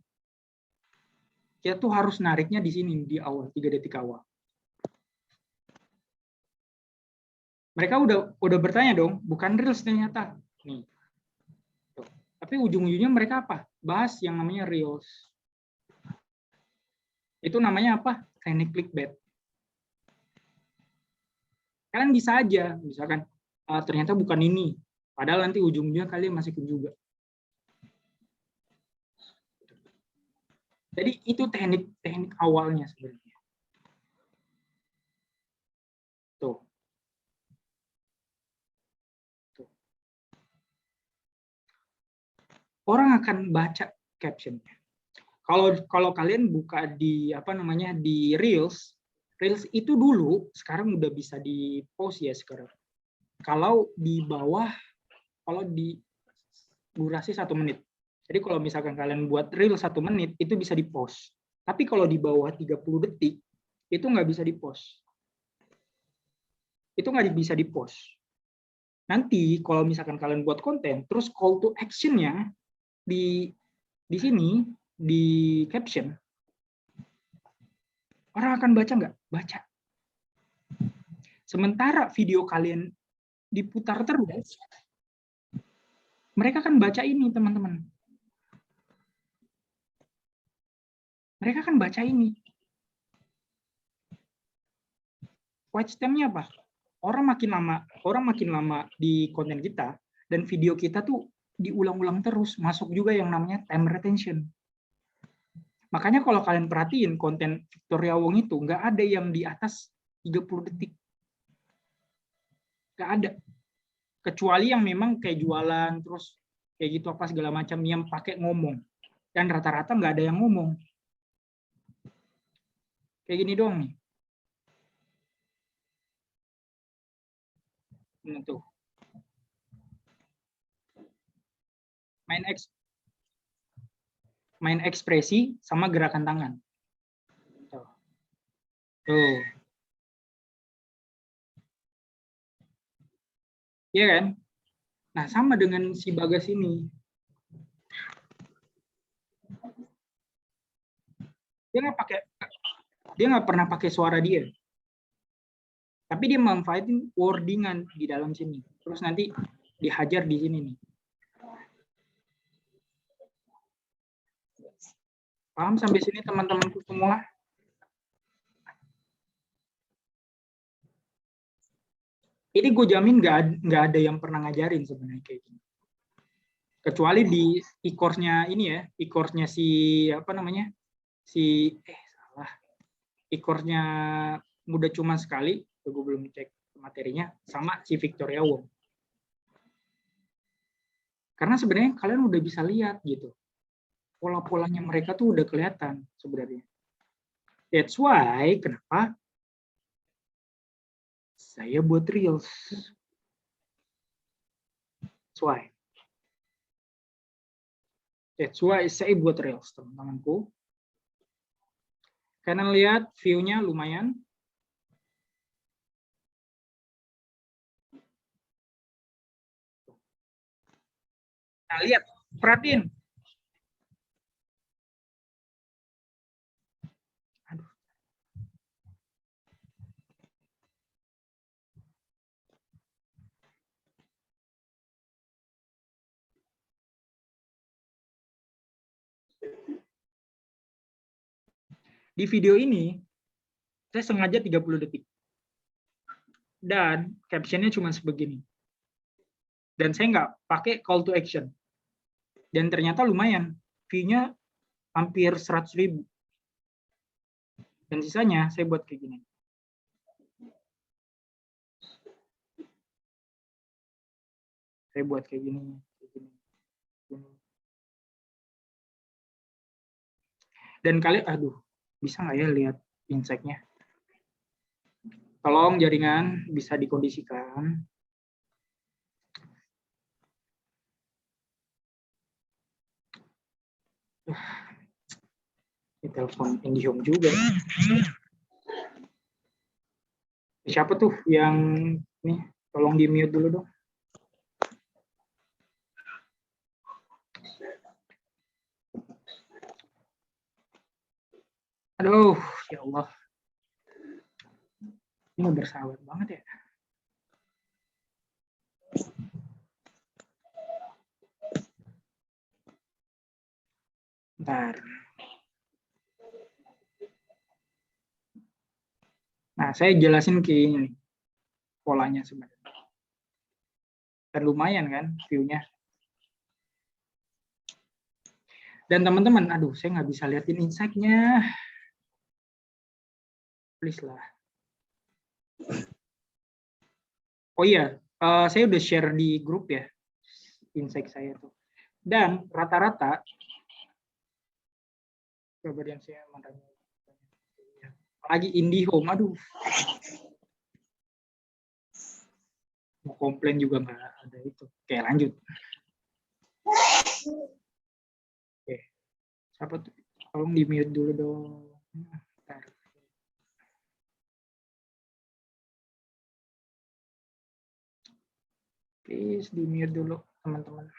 kita tuh harus nariknya di sini, di awal, 3 detik awal. Mereka udah bertanya dong, bukan Reels ternyata. Nih. Tuh. Tapi ujung-ujungnya mereka apa? Bahas yang namanya Reels. Itu namanya apa? Teknik clickbait. Kalian bisa aja, misalkan, ternyata bukan ini. Padahal nanti ujung-ujungnya kalian masukin juga. Jadi itu teknik awalnya sebenarnya. Tuh. Tuh. Orang akan baca captionnya. Kalau kalian buka di di Reels itu dulu sekarang udah bisa di post ya sekarang. Kalau di bawah, kalau di durasi 1 menit. Jadi kalau misalkan kalian buat reel 1 menit, itu bisa di-post. Tapi kalau di bawah 30 detik, itu nggak bisa di-post. Itu nggak bisa di-post. Nanti kalau misalkan kalian buat konten, terus call to action-nya di sini, di caption, orang akan baca nggak? Baca. Sementara video kalian diputar terus, mereka akan baca ini, teman-teman. Mereka akan baca ini. Watch time-nya apa? Orang makin lama di konten kita, dan video kita tuh diulang-ulang terus, masuk juga yang namanya time retention. Makanya kalau kalian perhatiin konten Victoria Wong itu nggak ada yang di atas 30 detik. Nggak ada. Kecuali yang memang kayak jualan, terus kayak gitu apa segala macam yang pakai ngomong. Dan rata-rata nggak ada yang ngomong. Kayak gini doang nih. Ini tuh. Main ekspresi sama gerakan tangan. Tuh. Iya kan? Nah, sama dengan si Bagas ini. Dia nggak pernah pakai suara dia. Tapi dia manfaatin wordingan di dalam sini. Terus nanti dihajar di sini nih. Paham sampai sini teman-temanku semua? Ini gue jamin nggak ada yang pernah ngajarin sebenarnya kayak gini. Kecuali di e-course-nya ini ya, e-course-nya si apa namanya? Salah. E-course-nya Muda Cuma Sekali, gue belum cek materinya, sama si Victoria Wong. Karena sebenarnya kalian udah bisa lihat gitu. Pola-polanya mereka tuh udah kelihatan sebenarnya. That's why kenapa saya buat reels. That's why saya buat reels, teman-temanku. Kalian lihat view-nya lumayan. Nah, lihat, perhatiin. Aduh. Di video ini, saya sengaja 30 detik. Dan caption-nya cuma sebegini. Dan saya nggak pakai call to action. Dan ternyata lumayan. View-nya hampir 100.000. Dan sisanya saya buat kayak gini. Saya buat kayak gini. Dan kalian, aduh, bisa nggak ya lihat insight-nya? Tolong jaringan bisa dikondisikan. Ini telepon IndiHome juga. Siapa tuh yang nih? Tolong di mute dulu dong. Aduh, ya Allah. Ini bersahabat banget ya. Bentar. Nah, saya jelasin ke ini polanya sebenarnya. Dan lumayan kan view-nya. Dan teman-teman, aduh, saya nggak bisa liatin insight-nya. Please lah. Oh iya, saya udah share di grup ya, insight saya tuh. Dan rata-rata, coba yang saya mana lagi IndiHome, aduh. Mau komplain juga nggak ada itu. Oke, lanjut. Siapa tuh? Tolong di mute dulu dong. Bentar. Please di mute dulu teman-teman.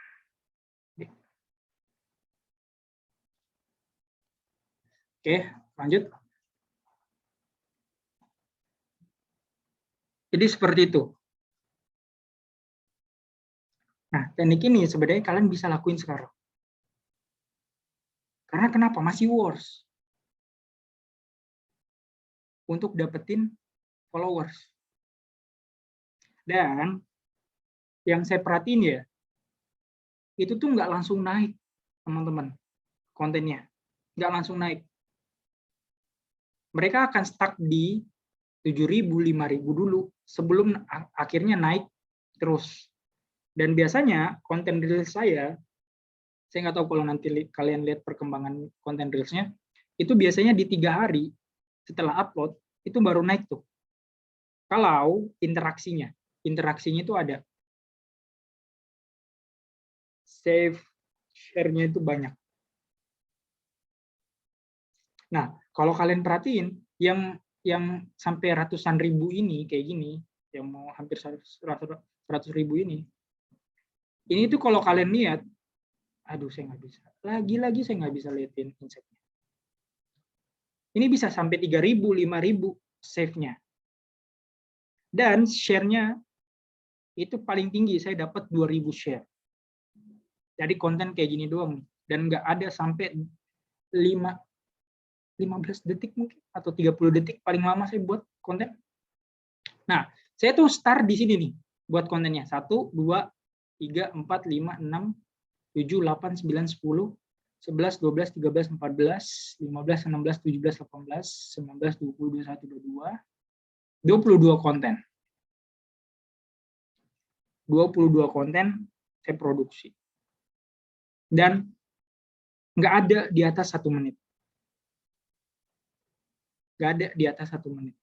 Oke, lanjut. Jadi seperti itu. Nah, teknik ini sebenarnya kalian bisa lakuin sekarang. Karena kenapa? Masih worse. Untuk dapetin followers. Dan yang saya perhatiin ya, itu tuh nggak langsung naik, teman-teman, kontennya. Nggak langsung naik. Mereka akan stuck di 7.000, 5.000 dulu, sebelum akhirnya naik terus. Dan biasanya konten reels saya nggak tahu kalau nanti kalian lihat perkembangan konten reelsnya, itu biasanya di 3 hari setelah upload, itu baru naik tuh. Kalau interaksinya itu ada. Save, share-nya itu banyak. Nah, kalau kalian perhatiin, yang sampai ratusan ribu ini, kayak gini, yang mau hampir 100.000 ini tuh kalau kalian lihat, aduh saya nggak bisa. Lagi-lagi saya nggak bisa liatin insight-nya. Ini bisa sampai 3.000, 5.000 save-nya. Dan share-nya itu paling tinggi, saya dapat 2.000 share. Jadi konten kayak gini doang. Dan nggak ada sampai 15 detik mungkin, atau 30 detik paling lama saya buat konten. Nah, saya tuh start di sini nih, buat kontennya. 1, 2, 3, 4, 5, 6, 7, 8, 9, 10, 11, 12, 13, 14, 15, 16, 17, 18, 19, 20, 21, 22 konten. 22 konten saya produksi. Dan nggak ada di atas 1 menit. Nggak ada di atas 1 menit.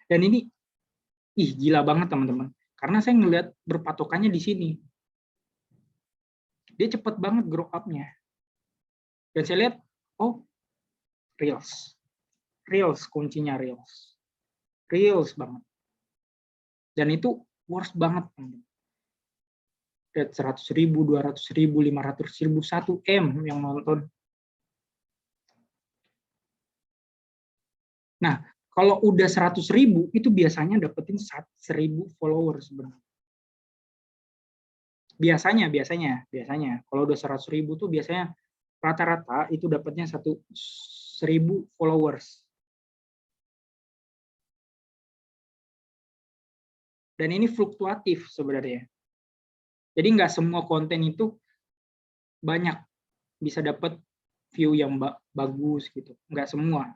Dan ini, gila banget teman-teman. Karena saya ngelihat berpatokannya di sini. Dia cepat banget grow up-nya. Dan saya lihat, oh, reels. Reels, kuncinya reels. Reels banget. Dan itu worth banget. Lihat 100.000, 200.000, 500.000, 1M yang nonton. Nah, kalau udah 100.000, itu biasanya dapetin 1.000 followers sebenarnya. Biasanya. Kalau udah 100.000 tuh biasanya rata-rata itu dapatnya 1.000 followers. Dan ini fluktuatif sebenarnya. Jadi nggak semua konten itu banyak bisa dapat view yang bagus gitu. Nggak semua.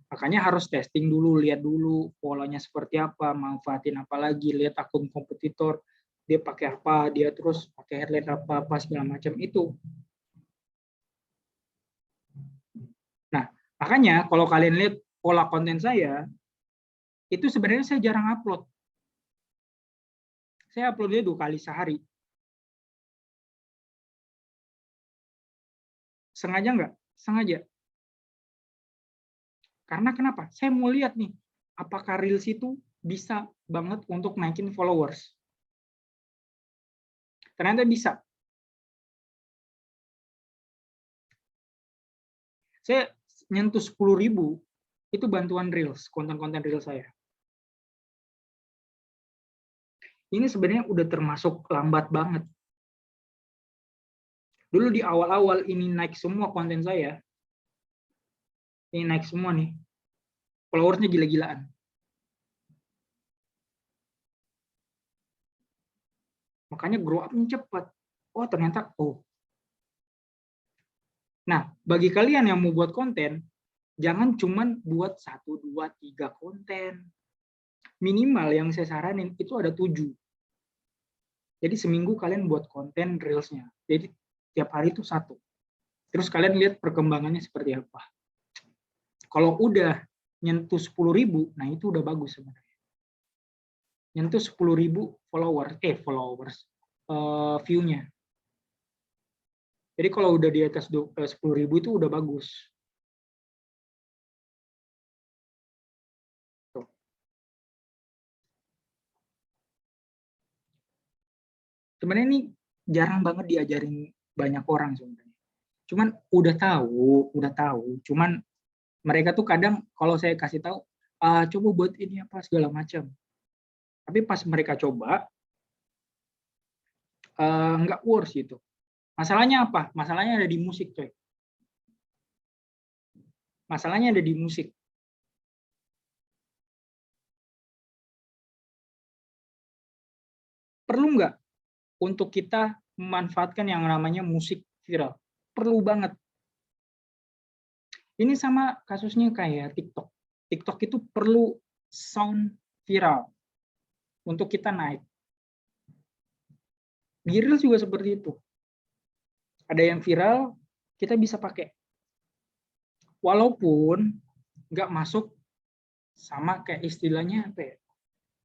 Makanya harus testing dulu, lihat dulu polanya seperti apa, manfaatin apa lagi, lihat akun kompetitor, dia pakai apa, dia terus pakai headline apa segala macam itu. Nah, makanya kalau kalian lihat pola konten saya, itu sebenarnya saya jarang upload. Saya uploadnya 2 kali sehari. Sengaja nggak? Sengaja. Karena kenapa? Saya mau lihat nih, apakah Reels itu bisa banget untuk naikin followers. Ternyata bisa. Saya nyentuh 10.000, itu bantuan Reels, konten-konten Reels saya. Ini sebenarnya udah termasuk lambat banget. Dulu di awal-awal ini naik semua konten saya, ini naik semua nih, followersnya gila-gilaan. Makanya grow up-nya cepat. Oh ternyata, oh. Nah, bagi kalian yang mau buat konten, jangan cuman buat 1, 2, 3 konten. Minimal yang saya saranin itu ada 7. Jadi seminggu kalian buat konten Reels-nya. Jadi tiap hari itu 1. Terus kalian lihat perkembangannya seperti apa. Kalau udah nyentuh 10.000, nah itu udah bagus sebenarnya. Nyentuh 10.000 followers, view-nya. Jadi kalau udah di atas 10.000 itu udah bagus. Tuh. Sebenarnya ini jarang banget diajarin banyak orang sebenarnya. Cuman udah tahu. Cuman mereka tuh kadang kalau saya kasih tahu, coba buat ini apa segala macam. Tapi pas mereka coba, nggak worth itu. Masalahnya apa? Masalahnya ada di musik, coy. Masalahnya ada di musik. Perlu nggak untuk kita memanfaatkan yang namanya musik viral? Perlu banget. Ini sama kasusnya kayak TikTok. TikTok itu perlu sound viral untuk kita naik. Di Reels juga seperti itu. Ada yang viral, kita bisa pakai. Walaupun nggak masuk sama kayak istilahnya apa ya?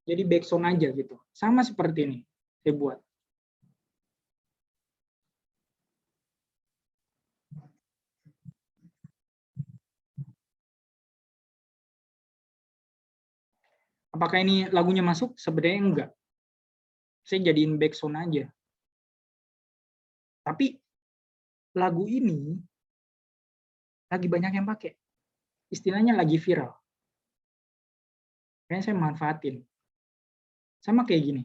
Jadi backsound aja gitu. Sama seperti ini saya buat. Apakah ini lagunya masuk? Sebenarnya enggak. Saya jadiin backsound aja. Tapi lagu ini lagi banyak yang pakai. Istilahnya lagi viral. Kayaknya saya manfaatin. Sama kayak gini.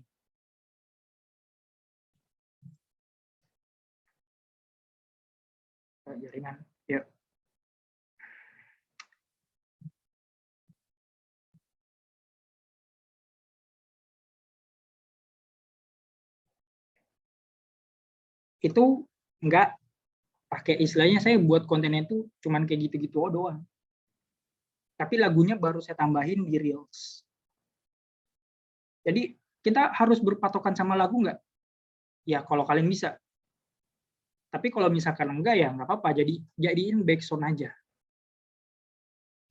Jaringan. Ya. Itu enggak pakai istilahnya saya buat kontennya itu cuman kayak gitu-gitu doang. Tapi lagunya baru saya tambahin di Reels. Jadi kita harus berpatokan sama lagu nggak? Ya kalau kalian bisa. Tapi kalau misalkan enggak ya nggak apa-apa. Jadi jadiin backsound aja.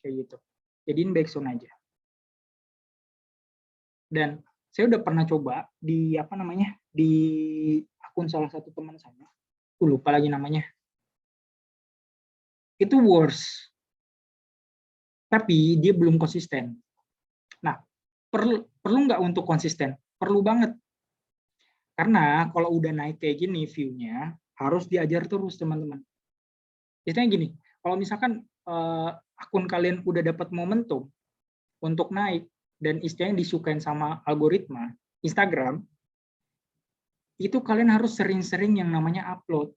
Kayak gitu. Jadiin backsound aja. Dan saya udah pernah coba di apa namanya? Di akun salah satu teman saya. Aku lupa lagi namanya. Itu worse. Tapi dia belum konsisten. Nah, perlu nggak untuk konsisten? Perlu banget. Karena kalau udah naik kayak gini view-nya, harus diajar terus teman-teman. Biasanya gini, kalau misalkan akun kalian udah dapat momentum untuk naik dan istilahnya disukain sama algoritma Instagram, itu kalian harus sering-sering yang namanya upload.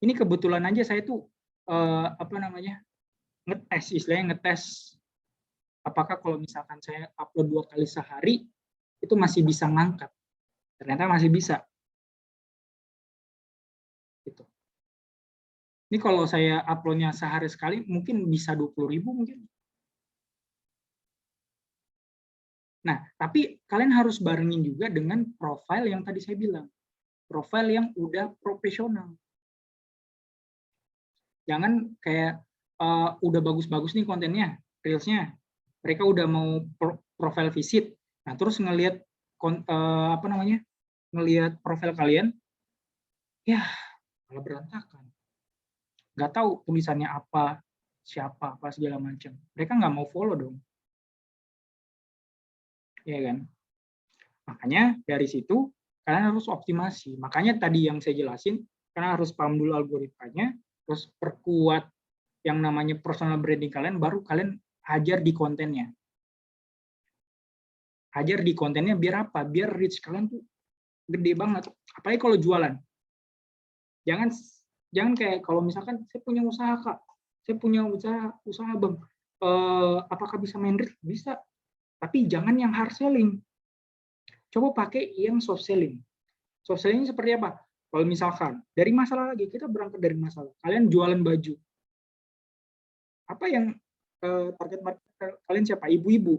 Ini kebetulan aja saya tuh apa namanya ngetes, istilahnya ngetes apakah kalau misalkan saya upload 2 kali sehari itu masih bisa ngangkat. Ternyata masih bisa. Gitu. Ini kalau saya uploadnya sehari sekali mungkin bisa 20.000 mungkin. Nah, tapi kalian harus barengin juga dengan profil yang tadi saya bilang. Profil yang udah profesional. Jangan kayak udah bagus-bagus nih kontennya, reelsnya. Mereka udah mau profil visit. Nah, terus ngelihat apa namanya? Ngelihat profil kalian, ya malah berantakan. Nggak tahu tulisannya apa, siapa, apa segala macam. Mereka nggak mau follow dong. Ya kan? Makanya dari situ kalian harus optimasi. Makanya tadi yang saya jelasin, kalian harus paham dulu algoritmanya, terus perkuat yang namanya personal branding kalian, baru kalian hajar di kontennya. Hajar di kontennya biar apa? Biar reach kalian tuh gede banget. Apalagi kalau jualan. Jangan jangan kayak kalau misalkan saya punya usaha Kak, saya punya usaha Bang. Apakah bisa main reach? Bisa. Tapi jangan yang hard selling. Coba pakai yang soft selling. Soft selling seperti apa? Kalau misalkan dari masalah lagi, kita berangkat dari masalah. Kalian jualan baju. Apa yang target market kalian siapa? Ibu-ibu.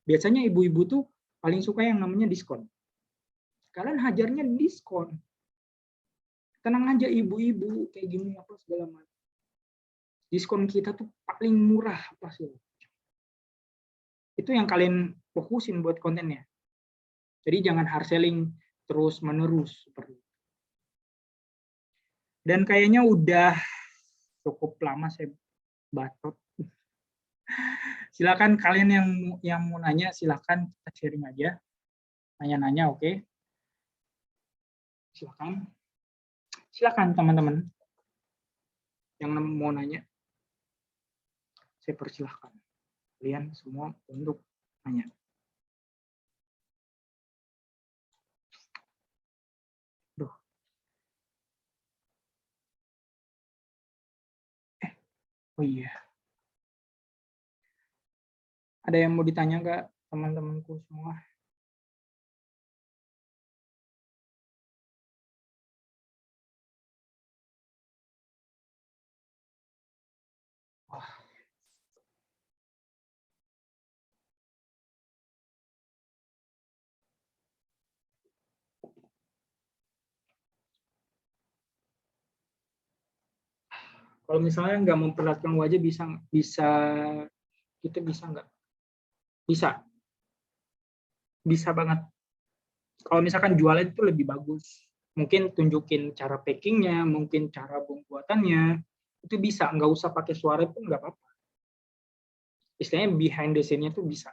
Biasanya ibu-ibu tuh paling suka yang namanya diskon. Kalian hajarnya diskon. Tenang aja ibu-ibu kayak gini apa segala macam. Diskon kita tuh paling murah apa sih? Itu yang kalian fokusin buat kontennya. Jadi jangan hard selling terus menerus seperti itu. Dan kayaknya udah cukup lama saya bacot. Silakan kalian yang mau nanya, silakan kita sharing aja. Nanya-nanya, oke? Silakan. Silakan teman-teman yang mau nanya. Saya persilahkan kalian semua untuk nanya. Duh. Oh iya. Ada yang mau ditanya nggak teman-temanku semua? Wah. Kalau misalnya nggak memperlihatkan wajah kita bisa nggak? Bisa banget. Kalau misalkan jualan itu lebih bagus. Mungkin tunjukin cara packingnya, mungkin cara pembuatannya, itu bisa. Nggak usah pakai suara pun nggak apa-apa. Istilahnya behind the scene-nya itu bisa.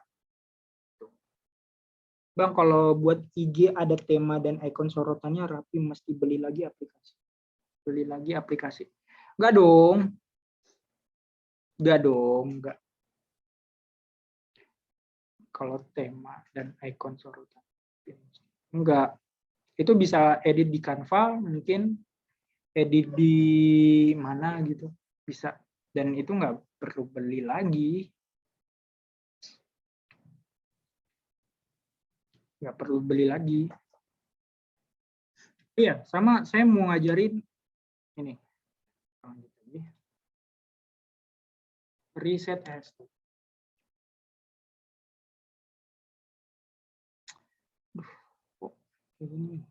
Bang, kalau buat IG ada tema dan icon sorotannya rapi, mesti beli lagi aplikasi. Beli lagi aplikasi. Nggak dong. Nggak dong. Nggak. Kalau tema dan icon sorotan. Enggak. Itu bisa edit di Canva, mungkin edit di mana gitu. Bisa. Dan itu nggak perlu beli lagi. Nggak perlu beli lagi. Iya, sama saya mau ngajarin ini. Riset hashtag. Kok ini?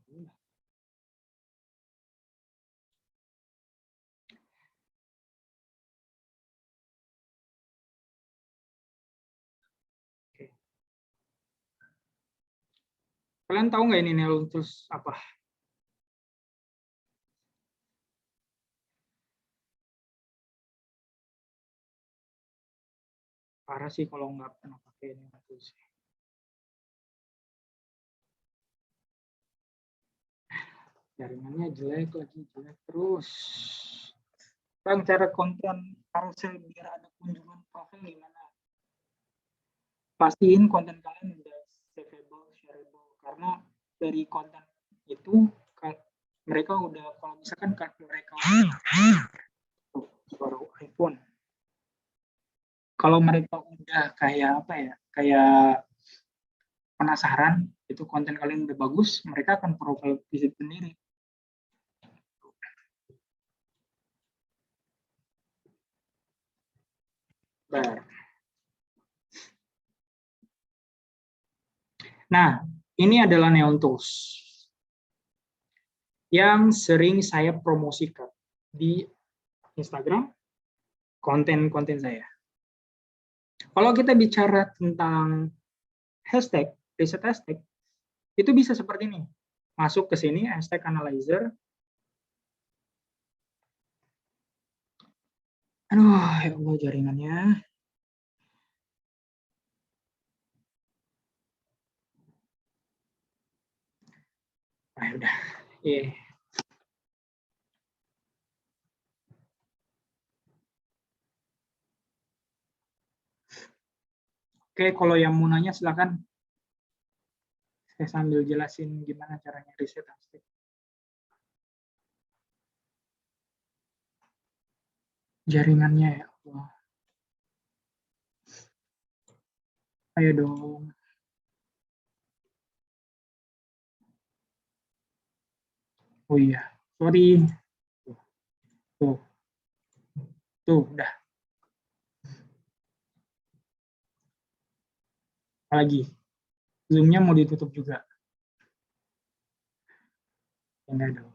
Kalian tahu nggak ini Nelo Tools apa? Parah sih kalau nggak pernah pakai ini Tools. Jaringannya jelek lagi, jelek terus. Bang, cara konten carousel biar ada kunjungan profil gimana? Pastiin konten kalian udah saveable, shareable. Karena dari konten itu mereka udah, kalau misalkan mereka suara iPhone, kalau mereka udah kayak apa ya, kayak penasaran itu konten kalian udah bagus, mereka akan profile visit sendiri. Nah, ini adalah Neon Tools yang sering saya promosikan di Instagram, konten-konten saya. Kalau kita bicara tentang hashtag, riset hashtag, itu bisa seperti ini. Masuk ke sini, hashtag analyzer. Aduh, ya Allah jaringannya. Ah, udah. Yeah. Oke, kalau yang mau nanya silakan. Saya sambil jelasin gimana caranya riset hashtag. Jaringannya ya Allah. Ayo dong. Oh iya, sorry. Tuh, tuh, udah. Lagi. Zoom-nya mau ditutup juga. Enggak dong.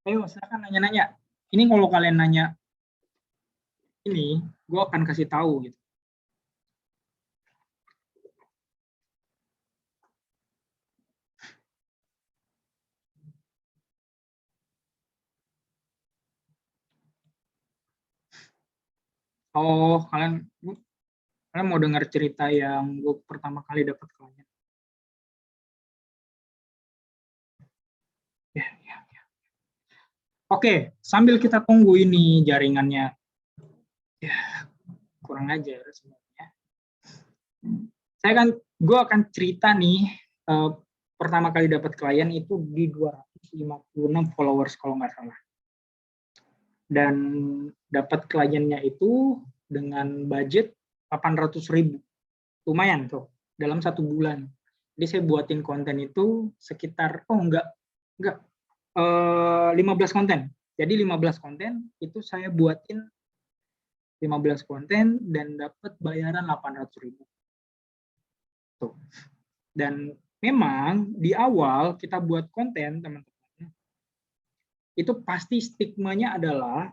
Ayo, silakan nanya-nanya. Ini kalau kalian nanya ini gue akan kasih tahu gitu. Oh, kalian mau dengar cerita yang gue pertama kali dapat klien? Ya, ya, ya. Oke, sambil kita tunggu ini jaringannya, ya kurang ajar sebenarnya. Gue akan cerita nih, pertama kali dapat klien itu di 256 followers kalau nggak salah. Dan dapat kliennya itu dengan budget 800.000. Lumayan tuh, dalam 1 bulan. Jadi saya buatin konten itu sekitar, 15 konten. Jadi 15 konten itu saya buatin 15 konten dan dapat bayaran 800.000. Tuh. Dan memang di awal kita buat konten, teman-teman, itu pasti stigmanya adalah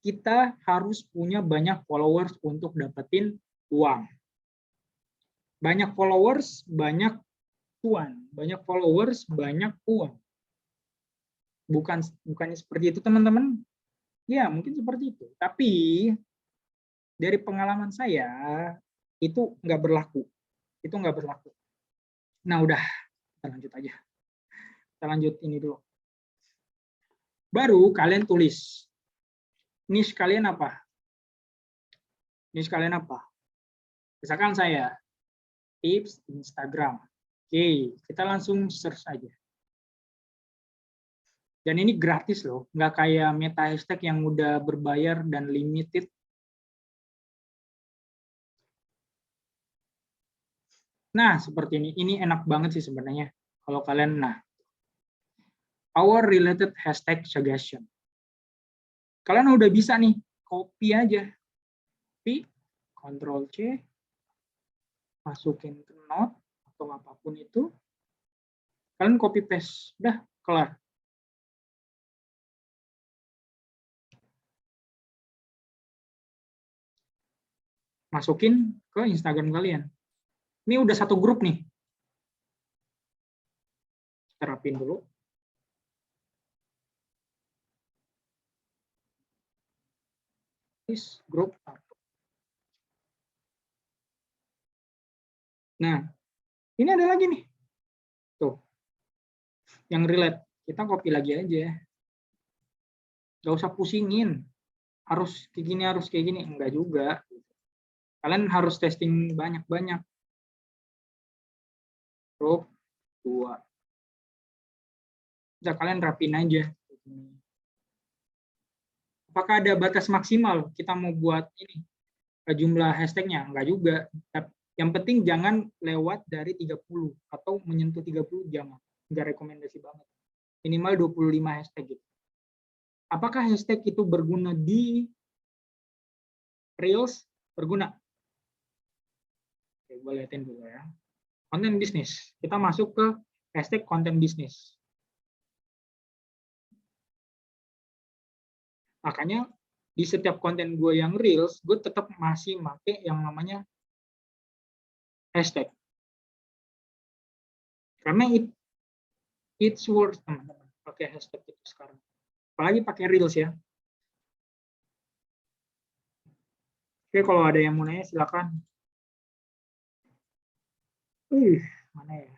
kita harus punya banyak followers untuk dapetin uang. Banyak followers, banyak cuan. Banyak followers, banyak uang. Bukannya seperti itu, teman-teman. Ya, mungkin seperti itu. Tapi dari pengalaman saya, itu nggak berlaku. Itu nggak berlaku. Nah, udah. Kita lanjut aja. Kita lanjut ini dulu. Baru kalian tulis. Niche kalian apa? Niche kalian apa? Misalkan saya, tips Instagram. Oke, kita langsung search aja. Dan ini gratis loh, nggak kayak meta hashtag yang udah berbayar dan limited. Nah, seperti ini. Ini enak banget sih sebenarnya. Kalau kalian, our related hashtag suggestion. Kalian udah bisa nih, copy aja. Copy, Ctrl C, masukin ke note atau apapun itu. Kalian copy paste, udah kelar. Masukin ke Instagram kalian. Ini udah satu grup nih. Terapin dulu. Grup. Nah, ini ada lagi nih. Tuh. Yang relate. Kita copy lagi aja. Gak usah pusingin. Harus kayak gini, harus kayak gini. Enggak juga. Kalian harus testing banyak-banyak. Grup 2. Udah, kalian rapin aja. Apakah ada batas maksimal kita mau buat ini jumlah hashtagnya? Enggak juga. Yang penting jangan lewat dari 30 atau menyentuh 30 jangan. Enggak rekomendasi banget. Minimal 25 hashtag gitu. Apakah hashtag itu berguna di Reels? Berguna. Oke, gue liatin dulu ya. Konten bisnis. Kita masuk ke hashtag konten bisnis. Makanya di setiap konten gue yang Reels, gue tetap masih pakai yang namanya hashtag. Karena it's worth, teman-teman, pakai hashtag itu sekarang. Apalagi pakai Reels ya. Oke, kalau ada yang mau nanya silakan. Mana ya?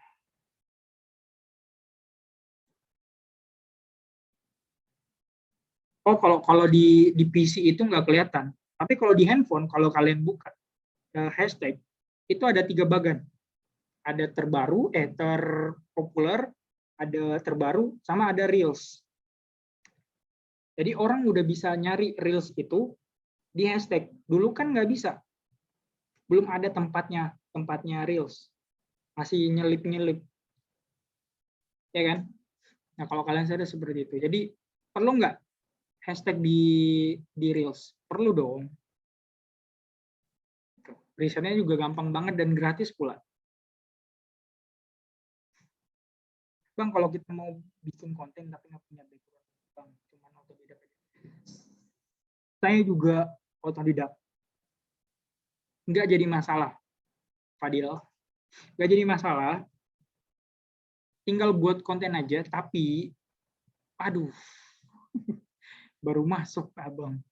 Oh, kalau di PC itu nggak kelihatan. Tapi kalau di handphone, kalau kalian buka hashtag, itu ada 3 bagan. Ada terbaru, terpopuler, ada terbaru, sama ada Reels. Jadi orang udah bisa nyari Reels itu di hashtag. Dulu kan nggak bisa. Belum ada tempatnya Reels. Masih nyelip-nyelip. Ya kan? Nah, kalau kalian sadar seperti itu. Jadi, perlu nggak hashtag di Reels? Perlu dong. Risetnya juga gampang banget dan gratis pula. Bang, kalau kita mau bikin konten tapi nggak punya background, Bang, cuma auto beda. Saya juga otodidak. Nggak jadi masalah, Fadil. Nggak jadi masalah, tinggal buat konten aja, tapi, aduh, baru masuk, Abang.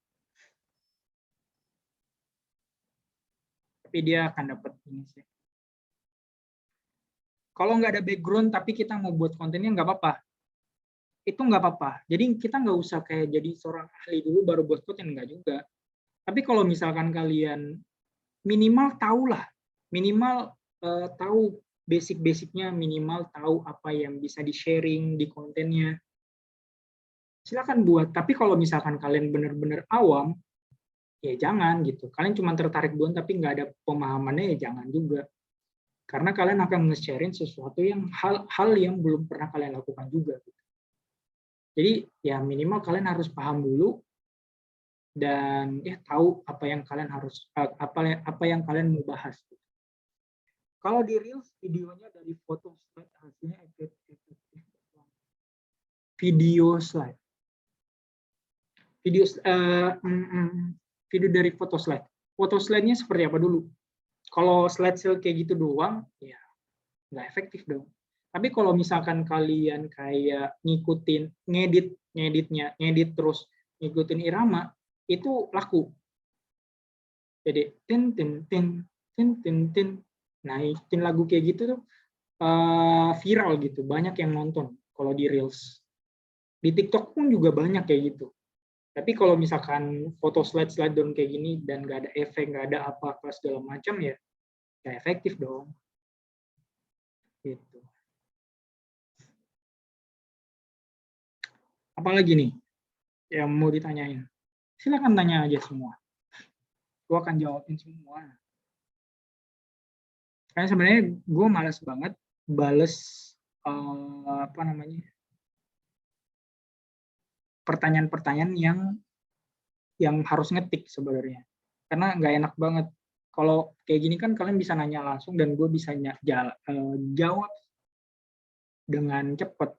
Tapi dia akan dapat ini sih. Kalau nggak ada background, tapi kita mau buat kontennya, nggak apa-apa. Itu nggak apa-apa. Jadi kita nggak usah kayak jadi seorang ahli dulu baru buat konten, nggak juga. Tapi kalau misalkan kalian minimal tahulah, minimal tahu basic-basicnya, minimal tahu apa yang bisa di-sharing di kontennya, silakan buat. Tapi kalau misalkan kalian benar-benar awam, ya jangan gitu. Kalian cuma tertarik doang tapi nggak ada pemahamannya, ya jangan juga. Karena kalian akan nge-sharing sesuatu yang hal yang belum pernah kalian lakukan juga. Gitu. Jadi ya minimal kalian harus paham dulu dan ya tahu apa yang kalian harus apa yang kalian mau bahas. Kalau di Reels videonya dari foto slide hasilnya efektif. Video slide. Video dari foto slide. Foto slide-nya seperti apa dulu? Kalau slideshow kayak gitu doang, ya nggak efektif dong. Tapi kalau misalkan kalian kayak ngikutin, ngedit terus ngikutin irama, itu laku. Jadi tin tin tin tin tin tin, naikin lagu kayak gitu tuh viral gitu, banyak yang nonton kalau di Reels. Di TikTok pun juga banyak kayak gitu. Tapi kalau misalkan foto slide down kayak gini dan nggak ada efek, nggak ada apa-apa segala macam, ya nggak efektif dong. Gitu. Apalagi nih yang mau ditanyain? Silakan tanya aja semua. Gue akan jawabin semua. Karena sebenarnya gue malas banget bales pertanyaan-pertanyaan yang harus ngetik sebenarnya. Karena nggak enak banget. Kalau kayak gini kan kalian bisa nanya langsung dan gue bisa jawab dengan cepat.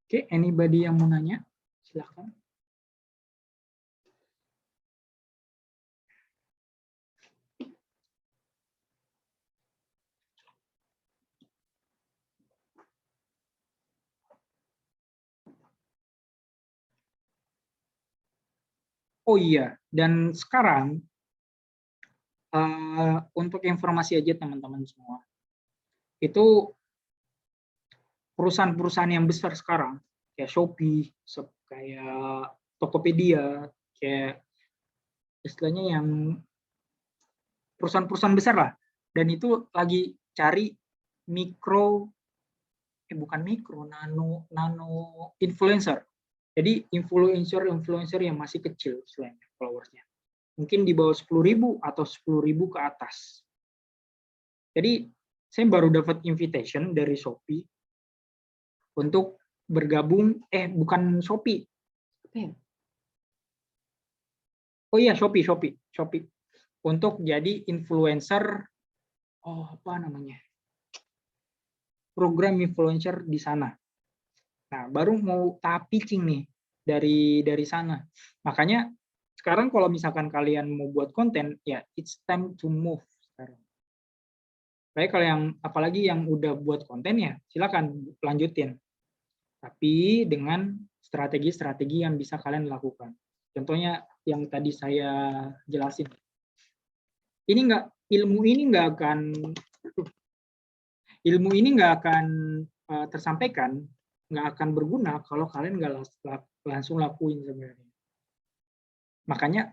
Oke, anybody yang mau nanya? Silakan. Oh iya, dan sekarang untuk informasi aja teman-teman semua, itu perusahaan-perusahaan yang besar sekarang, kayak Shopee, kayak Tokopedia, kayak istilahnya yang perusahaan-perusahaan besar lah, dan itu lagi cari nano influencer. Jadi influencer yang masih kecil selain followersnya. Mungkin di bawah 10.000 atau 10.000 ke atas. Jadi saya baru dapat invitation dari Shopee untuk bergabung, bukan Shopee. Oh iya, Shopee. Untuk jadi influencer, program influencer di sana. Nah, baru mau tahap pitching nih dari sana. Makanya sekarang kalau misalkan kalian mau buat konten, ya it's time to move sekarang. Baik, kalau apalagi yang udah buat konten, ya silakan lanjutin. Tapi dengan strategi-strategi yang bisa kalian lakukan. Contohnya yang tadi saya jelasin. Ilmu ini nggak akan tersampaikan, nggak akan berguna kalau kalian nggak langsung lakuin sebenarnya. Makanya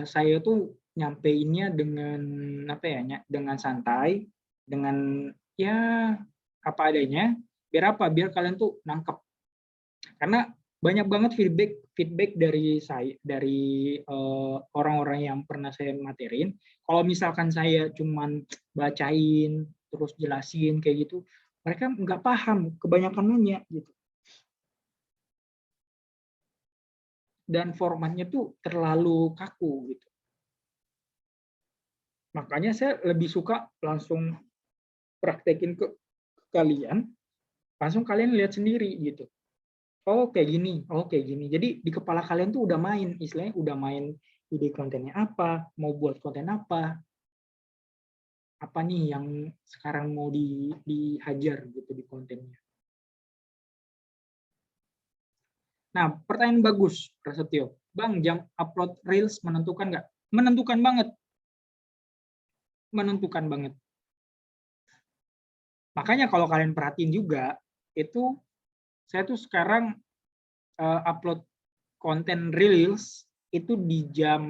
saya tuh nyampeinnya dengan dengan santai, dengan ya apa adanya, biar kalian tuh nangkep. Karena banyak banget feedback dari orang-orang yang pernah saya materiin. Kalau misalkan saya cuman bacain terus jelasin kayak gitu, mereka nggak paham, kebanyakan nanya gitu. Dan formatnya tuh terlalu kaku gitu. Makanya saya lebih suka langsung praktekin ke kalian, langsung kalian lihat sendiri gitu. Oh kayak gini, oh kayak gini. Jadi di kepala kalian tuh udah main, istilahnya udah main ide kontennya apa, mau buat konten apa nih yang sekarang mau dihajar gitu di kontennya. Nah, pertanyaan bagus, Prasetyo. Bang, jam upload Reels menentukan nggak? Menentukan banget. Menentukan banget. Makanya kalau kalian perhatiin juga, itu saya tuh sekarang upload konten Reels itu di jam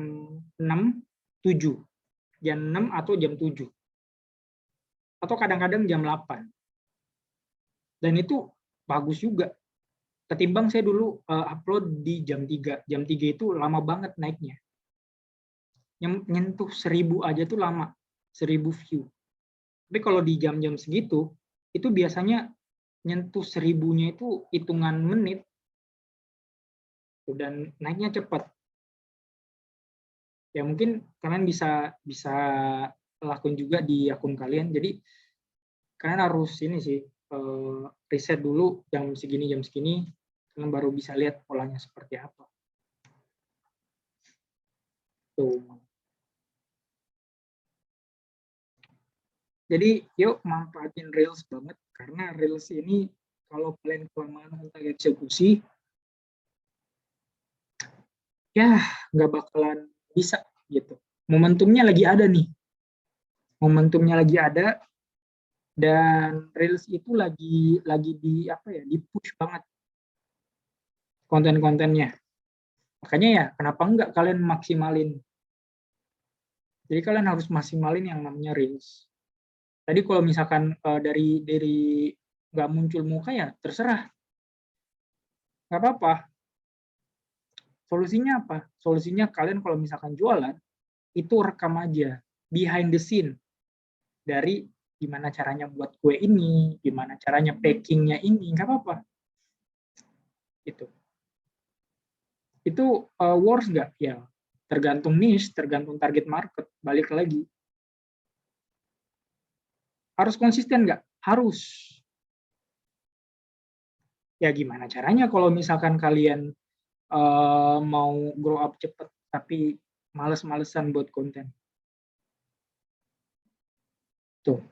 6, 7. Jam 6 atau jam 7. Atau kadang-kadang jam 8. Dan itu bagus juga. Ketimbang saya dulu upload di jam 3. Jam 3 itu lama banget naiknya. Nyentuh 1000 aja tuh lama. 1000 view. Tapi kalau di jam-jam segitu, itu biasanya nyentuh 1000-nya itu hitungan menit. Dan naiknya cepat. Ya mungkin kalian bisa lakuin juga di akun kalian. Jadi kalian harus ini sih, riset dulu jam segini, kalian baru bisa lihat polanya seperti apa. Tuh. Jadi yuk manfaatin Reels banget, karena Reels ini kalau kalian kelamaan untuk eksekusi, ya nggak bakalan bisa gitu. Momentumnya lagi ada nih. Momentumnya lagi ada, dan Reels itu lagi di apa ya, di push banget konten-kontennya. Makanya ya kenapa enggak kalian maksimalin. Jadi kalian harus maksimalin yang namanya Reels. Tadi kalau misalkan dari nggak muncul muka ya terserah, nggak apa-apa. Solusinya apa? Solusinya kalian kalau misalkan jualan, itu rekam aja behind the scene dari gimana caranya buat kue ini, gimana caranya packingnya ini, nggak apa-apa. Itu worth nggak? Ya tergantung niche, tergantung target market, balik lagi. Harus konsisten nggak? Harus. Ya gimana caranya kalau misalkan kalian mau grow up cepet tapi males-malesan buat konten. Tuh.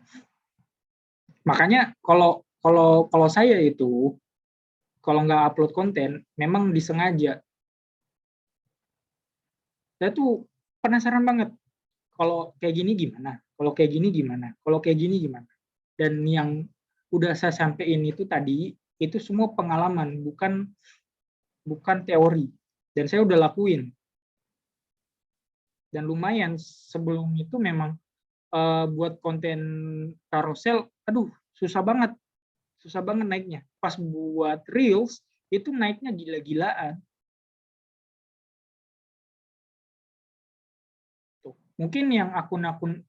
Makanya kalau saya itu kalau nggak upload konten memang disengaja. Saya tuh penasaran banget kalau kayak gini gimana, kalau kayak gini gimana, kalau kayak gini gimana. Dan yang udah saya sampaikan itu tadi itu semua pengalaman, bukan teori. Dan saya udah lakuin. Dan lumayan sebelum itu memang buat konten carousel, aduh susah banget naiknya. Pas buat reels itu naiknya gila-gilaan. Mungkin yang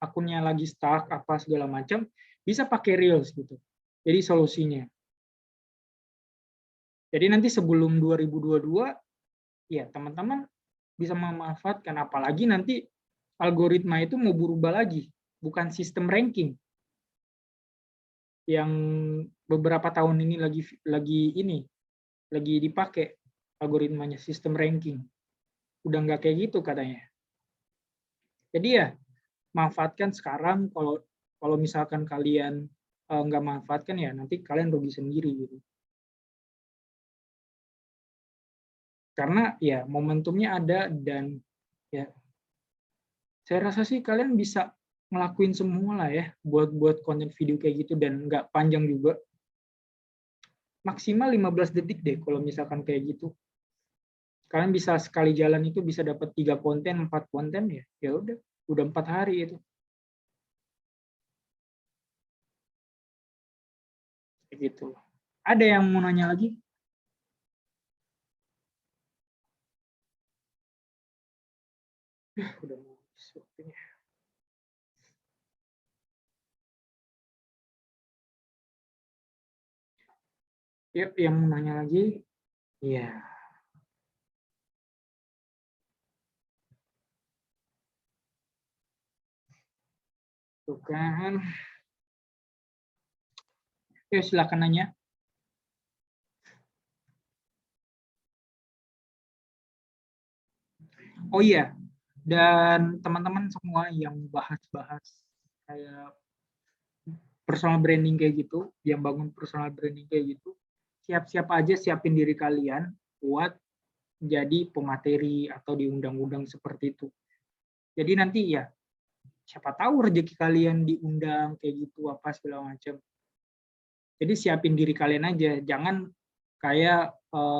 akunnya lagi stuck apa segala macam bisa pakai reels gitu. Jadi solusinya. Jadi nanti sebelum 2022 ya teman-teman bisa memanfaatkan, apalagi nanti algoritma itu mau berubah lagi, bukan sistem ranking yang beberapa tahun ini lagi dipakai algoritmanya, sistem ranking. Udah nggak kayak gitu katanya. Jadi ya manfaatkan sekarang, kalau misalkan kalian nggak manfaatkan ya nanti kalian rugi sendiri gitu. Karena ya momentumnya ada, dan ya saya rasa sih kalian bisa ngelakuin semua lah ya buat konten video kayak gitu, dan nggak panjang juga. Maksimal 15 detik deh kalau misalkan kayak gitu. Kalian bisa sekali jalan itu bisa dapat 3 konten, 4 konten ya. Ya udah 4 hari itu. Kayak gitu. Ada yang mau nanya lagi? Udah mau habis waktunya. Yuk, yang mau nanya lagi? Iya, tuh kan. Oke, silakan nanya. Oh iya, dan teman-teman semua yang bahas-bahas kayak personal branding kayak gitu, yang bangun personal branding kayak gitu, siap-siap aja siapin diri kalian buat jadi pemateri atau di undang-undang seperti itu. Jadi nanti ya, siapa tahu rezeki kalian diundang kayak gitu apa segala macam. Jadi siapin diri kalian aja, jangan kayak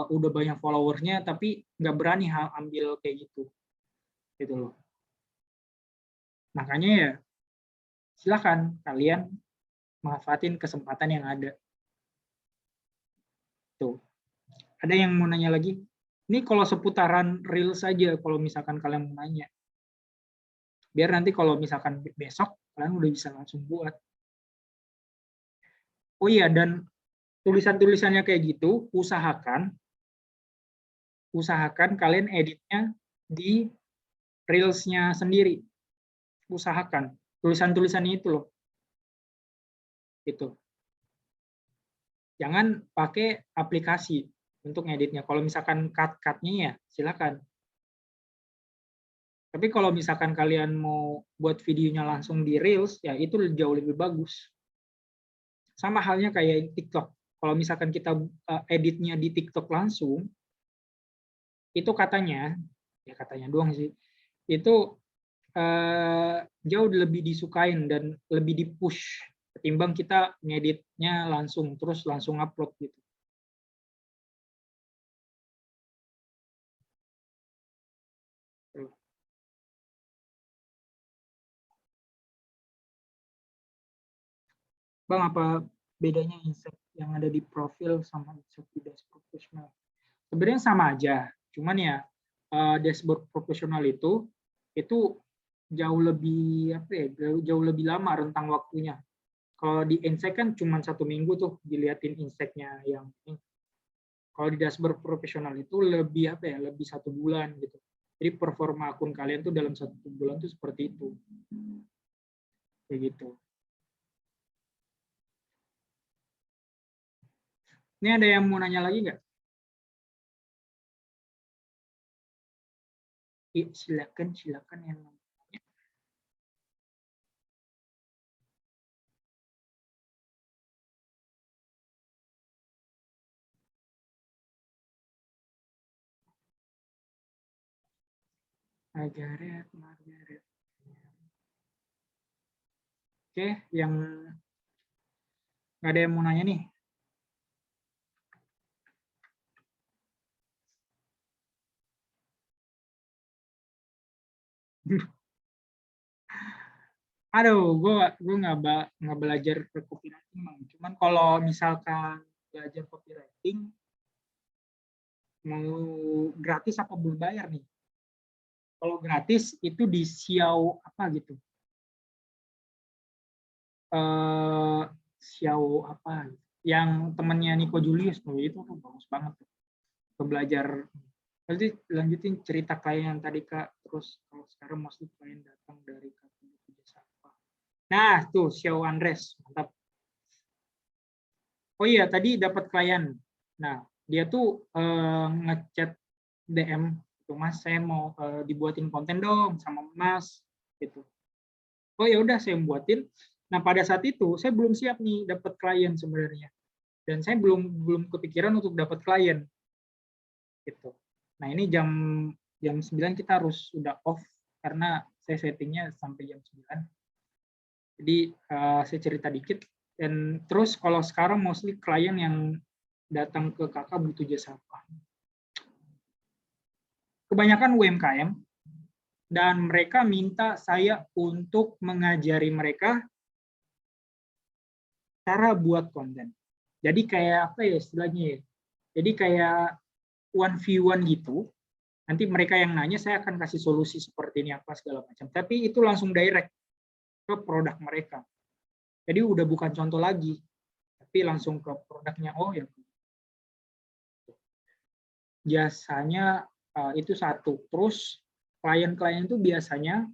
udah banyak followersnya tapi nggak berani ambil kayak gitu loh. Makanya ya silakan kalian manfaatin kesempatan yang ada. Tuh. Ada yang mau nanya lagi? Ini kalau seputaran real saja kalau misalkan kalian mau nanya. Biar nanti kalau misalkan besok kalian udah bisa langsung buat. Oh iya, dan tulisan-tulisannya kayak gitu, usahakan kalian editnya di Reels-nya sendiri. Usahakan. Tulisan-tulisannya itu loh. Gitu. Jangan pakai aplikasi untuk ngeditnya. Kalau misalkan cut-cut-nya ya silakan. Tapi kalau misalkan kalian mau buat videonya langsung di Reels, ya itu jauh lebih bagus. Sama halnya kayak TikTok. Kalau misalkan kita editnya di TikTok langsung, itu katanya, ya katanya doang sih, itu jauh lebih disukain dan lebih di-push ketimbang kita ngeditnya langsung, terus langsung upload gitu. Bang, apa bedanya insight yang ada di profil sama insight di dashboard profesional? Sebenarnya sama aja, cuman ya dashboard profesional itu jauh lebih apa ya, jauh lebih lama rentang waktunya. Kalau di insight kan cuma 1 minggu tuh diliatin insight-nya yang ini. Kalau di dashboard profesional itu lebih apa ya, lebih 1 bulan gitu. Jadi performa akun kalian tuh dalam 1 bulan tuh seperti itu, kayak gitu. Ini ada yang mau nanya lagi nggak? Silakan yang mau. Margaret. Oke, yang nggak ada yang mau nanya nih. Aduh, gue nggak belajar copywriting, Bang. Cuman kalau misalkan belajar copywriting mau gratis apa berbayar nih? Kalau gratis itu di Xiao apa gitu? Xiao apa? Yang temannya Nico Julius tuh itu tuh bagus banget tuh. Belajar. Nanti lanjutin cerita klien yang tadi Kak. Terus kalau sekarang mostly klien datang dari Kak jasa apa? Nah, tuh Xiao Andres, mantap. Oh iya, tadi dapat klien. Nah, dia tuh ngechat DM, gitu, Mas, saya mau dibuatin konten dong sama Mas, gitu. Oh ya udah, saya buatin. Nah, pada saat itu saya belum siap nih dapat klien sebenarnya, dan saya belum kepikiran untuk dapat klien, gitu. Nah, ini jam 9 kita harus sudah off karena saya settingnya sampai jam 9. Jadi saya cerita dikit. Dan terus kalau sekarang mostly klien yang datang ke kakak butuh jasa apa? Kebanyakan UMKM, dan mereka minta saya untuk mengajari mereka cara buat konten. Jadi kayak apa ya istilahnya ya? Jadi kayak 1v1 gitu. Nanti mereka yang nanya, saya akan kasih solusi seperti ini apa segala macam. Tapi itu langsung direct ke produk mereka. Jadi udah bukan contoh lagi, tapi langsung ke produknya. Oh ya, jasanya itu satu. Terus klien-klien itu biasanya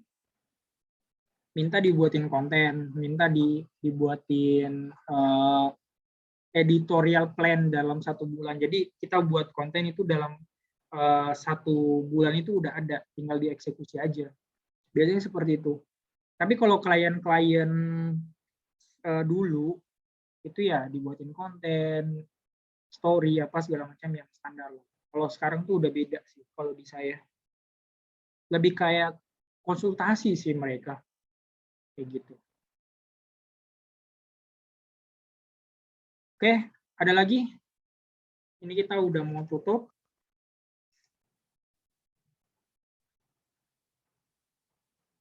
minta dibuatin konten, minta dibuatin editorial plan dalam 1 bulan. Jadi kita buat konten itu dalam 1 bulan itu udah ada, tinggal dieksekusi aja. Biasanya seperti itu. Tapi kalau klien-klien dulu itu ya dibuatin konten, story apa segala macam yang standar loh. Kalau sekarang tuh udah beda sih kalau di saya. Lebih kayak konsultasi sih mereka. Kayak gitu. Oke, ada lagi? Ini kita udah mau tutup.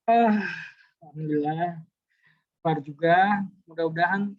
Alhamdulillah, kelar juga. Mudah-mudahan